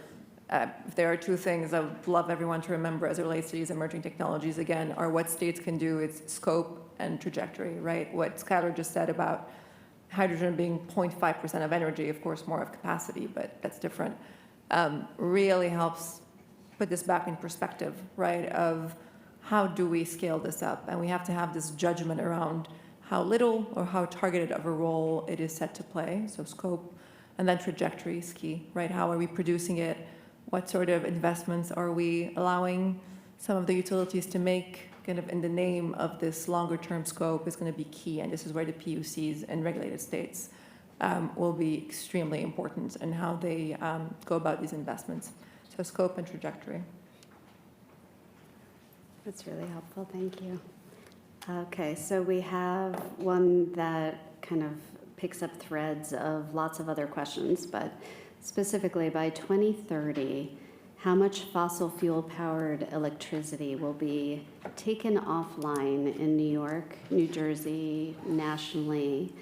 If there are two things I would love everyone to remember as it relates to these emerging technologies, again, are what states can do, it's scope and trajectory, right? What Schuyler just said about hydrogen being 0.5% of energy, of course, more of capacity, but that's different, really helps put this back in perspective, right, of how do we scale this up? And we have to have this judgment around how little or how targeted of a role it is set to play, so scope, and then trajectory is key, right? How are we producing it? What sort of investments are we allowing some of the utilities to make kind of in the name of this longer term scope is going to be key, and this is where the PUCs and regulated states will be extremely important in how they go about these investments. So scope and trajectory. That's really helpful, thank you. Okay, so we have one that kind of picks up threads of lots of other questions, but specifically by 2030, how much fossil fuel powered electricity will be taken offline in New York, New Jersey, nationally?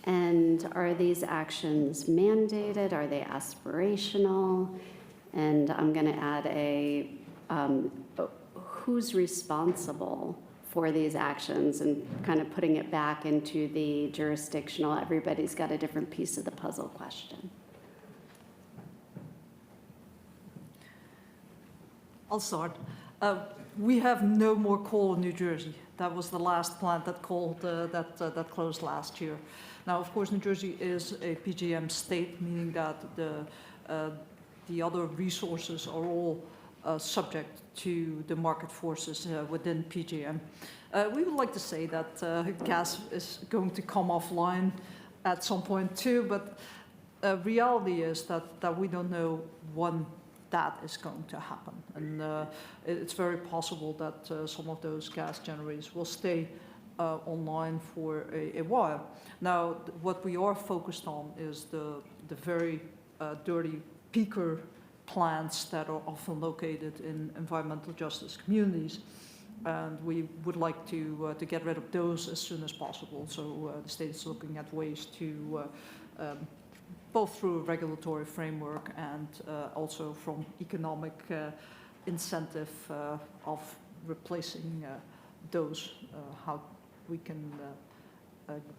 And are these actions mandated? Are they aspirational? And I'm going to add who's responsible for these actions, and kind of putting it back into the jurisdictional, everybody's got a different piece of the puzzle question. I'll start. We have no more coal in New Jersey. That was the last plant that that closed last year. Now, of course, New Jersey is a PJM state, meaning that the other resources are all subject to the market forces within PJM. We would like to say that gas is going to come offline at some point too, but reality is that we don't know when that is going to happen. And it's very possible that some of those gas generators will stay online for a while. Now, what we are focused on is the very dirty peaker plants that are often located in environmental justice communities. And we would like to get rid of those as soon as possible. So the state is looking at ways to both through a regulatory framework and also from economic incentive of replacing those, how we can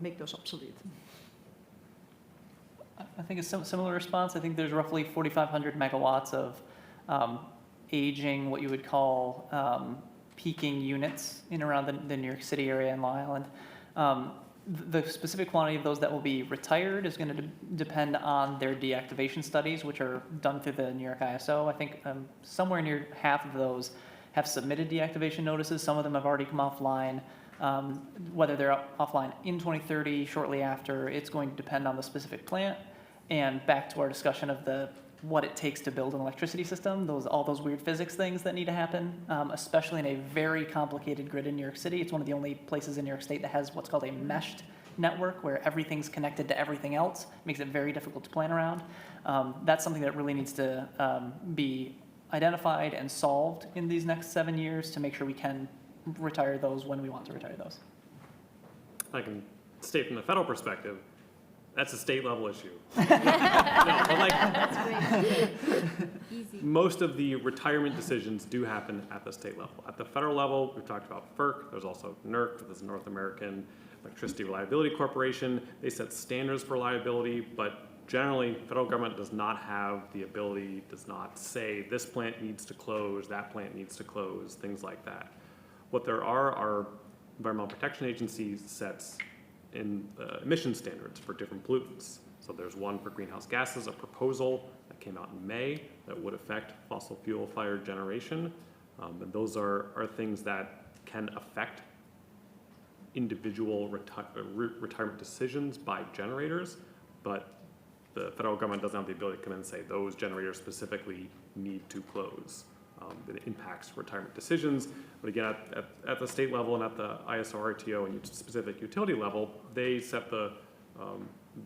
make those obsolete. I think it's a similar response. I think there's roughly 4,500 megawatts of aging, what you would call peaking units in around the New York City area and Long Island. the specific quantity of those that will be retired is going to depend on their deactivation studies, which are done through the New York ISO. I think somewhere near half of those have submitted deactivation notices. Some of them have already come offline. Whether they're offline in 2030, shortly after, it's going to depend on the specific plant. And back to our discussion of what it takes to build an electricity system, all those weird physics things that need to happen, especially in a very complicated grid in New York City. It's one of the only places in New York State that has what's called a meshed network, where everything's connected to everything else. It makes it very difficult to plan around. That's something that really needs to be identified and solved in these next 7 years to make sure we can retire those when we want to retire those. I can state from the federal perspective, that's a state level issue. No, but like, That's great. Easy. most of the retirement decisions do happen at the state level. At the federal level, we've talked about FERC, there's also NERC, this is North American Electricity Reliability Corporation. They set standards for reliability, but generally, federal government does not have the ability, does not say this plant needs to close, that plant needs to close, things like that. What there are Environmental Protection Agency sets in emission standards for different pollutants. So there's one for greenhouse gases, a proposal that came out in May that would affect fossil fuel fired generation. And those are things that can affect individual retirement decisions by generators, but the federal government doesn't have the ability to come in and say those generators specifically need to close. It impacts retirement decisions, but again, at the state level and at the ISO, RTO, and specific utility level, they set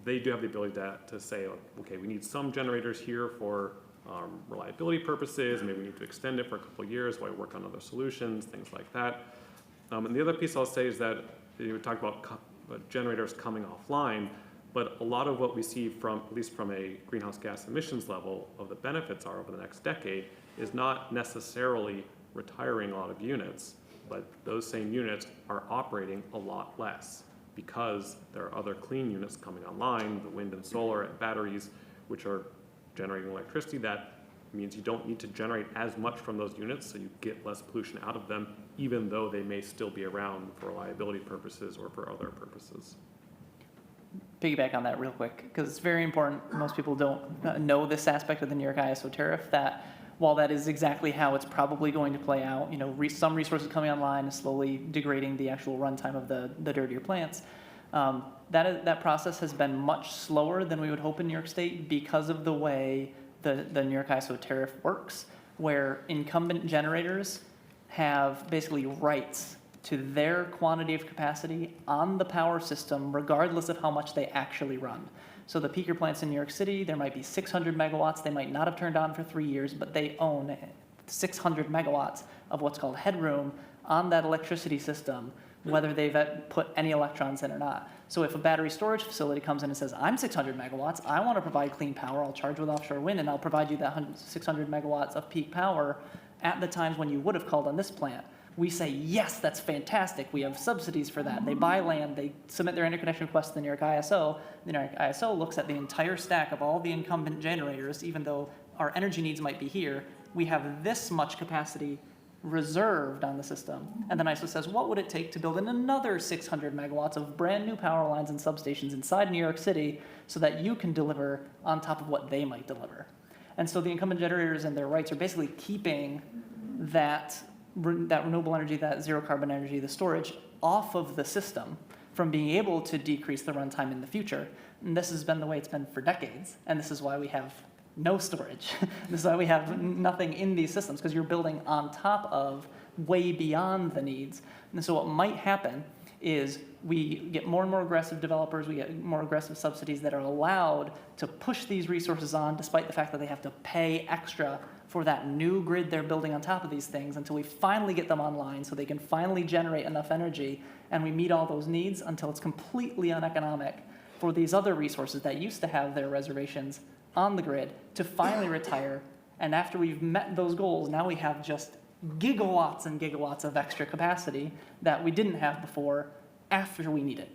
they do have the ability to say, okay, we need some generators here for reliability purposes, maybe we need to extend it for a couple of years while we work on other solutions, things like that. And the other piece I'll say is that you talked about generators coming offline, but a lot of what we see at least from a greenhouse gas emissions level of the benefits are over the next decade is not necessarily retiring a lot of units, but those same units are operating a lot less because there are other clean units coming online, the wind and solar and batteries, which are generating electricity. That means you don't need to generate as much from those units, so you get less pollution out of them, even though they may still be around for reliability purposes or for other purposes. Piggyback on that real quick, because it's very important. Most people don't know this aspect of the New York ISO tariff, that while that is exactly how it's probably going to play out, some resources coming online is slowly degrading the actual runtime of the dirtier plants. That process has been much slower than we would hope in New York State because of the way the New York ISO tariff works, where incumbent generators have basically rights to their quantity of capacity on the power system, regardless of how much they actually run. So the peaker plants in New York City, there might be 600 megawatts. They might not have turned on for 3 years, but they own 600 megawatts of what's called headroom on that electricity system, whether they've put any electrons in or not. So if a battery storage facility comes in and says, I'm 600 megawatts, I want to provide clean power, I'll charge with offshore wind, and I'll provide you that 600 megawatts of peak power at the times when you would have called on this plant. We say, yes, that's fantastic. We have subsidies for that. They buy land, they submit their interconnection request to the New York ISO. The New York ISO looks at the entire stack of all the incumbent generators, even though our energy needs might be here. We have this much capacity reserved on the system. And then ISO says, what would it take to build in another 600 megawatts of brand new power lines and substations inside New York City so that you can deliver on top of what they might deliver? And so the incumbent generators and their rights are basically keeping that renewable energy, that zero carbon energy, the storage, off of the system from being able to decrease the runtime in the future. And this has been the way it's been for decades. And this is why we have no storage. This is why we have nothing in these systems, because you're building on top of way beyond the needs. And so what might happen is we get more and more aggressive developers, we get more aggressive subsidies that are allowed to push these resources on, despite the fact that they have to pay extra for that new grid they're building on top of these things, until we finally get them online so they can finally generate enough energy and we meet all those needs, until it's completely uneconomic for these other resources that used to have their reservations on the grid to finally retire. And after we've met those goals, now we have just gigawatts and gigawatts of extra capacity that we didn't have before after we need it.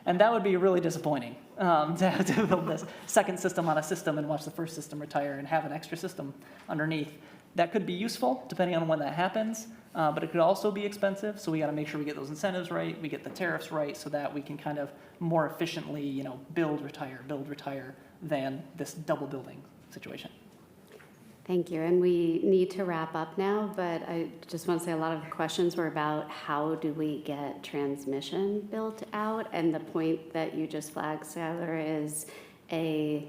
And that would be really disappointing, to build this second system on a system and watch the first system retire and have an extra system underneath. That could be useful depending on when that happens, but it could also be expensive. So we got to make sure we get those incentives right, we get the tariffs right, so that we can kind of more efficiently, build, retire, than this double building situation. Thank you, and we need to wrap up now, but I just want to say a lot of the questions were about how do we get transmission built out, and the point that you just flagged, Schuyler, is a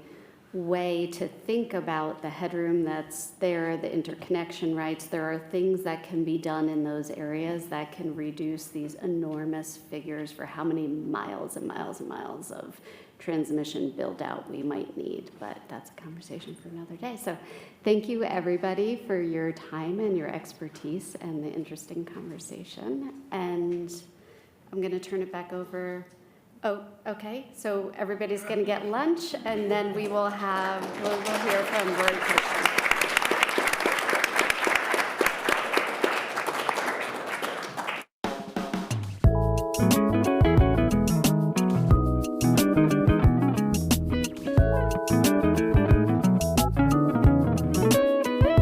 way to think about the headroom that's there, the interconnection rights. There are things that can be done in those areas that can reduce these enormous figures for how many miles and miles and miles of transmission build out we might need, but that's a conversation for another day. So thank you everybody for your time and your expertise and the interesting conversation. And I'm gonna turn it back over. Oh, okay, so everybody's gonna get lunch and then we'll hear from Veronique.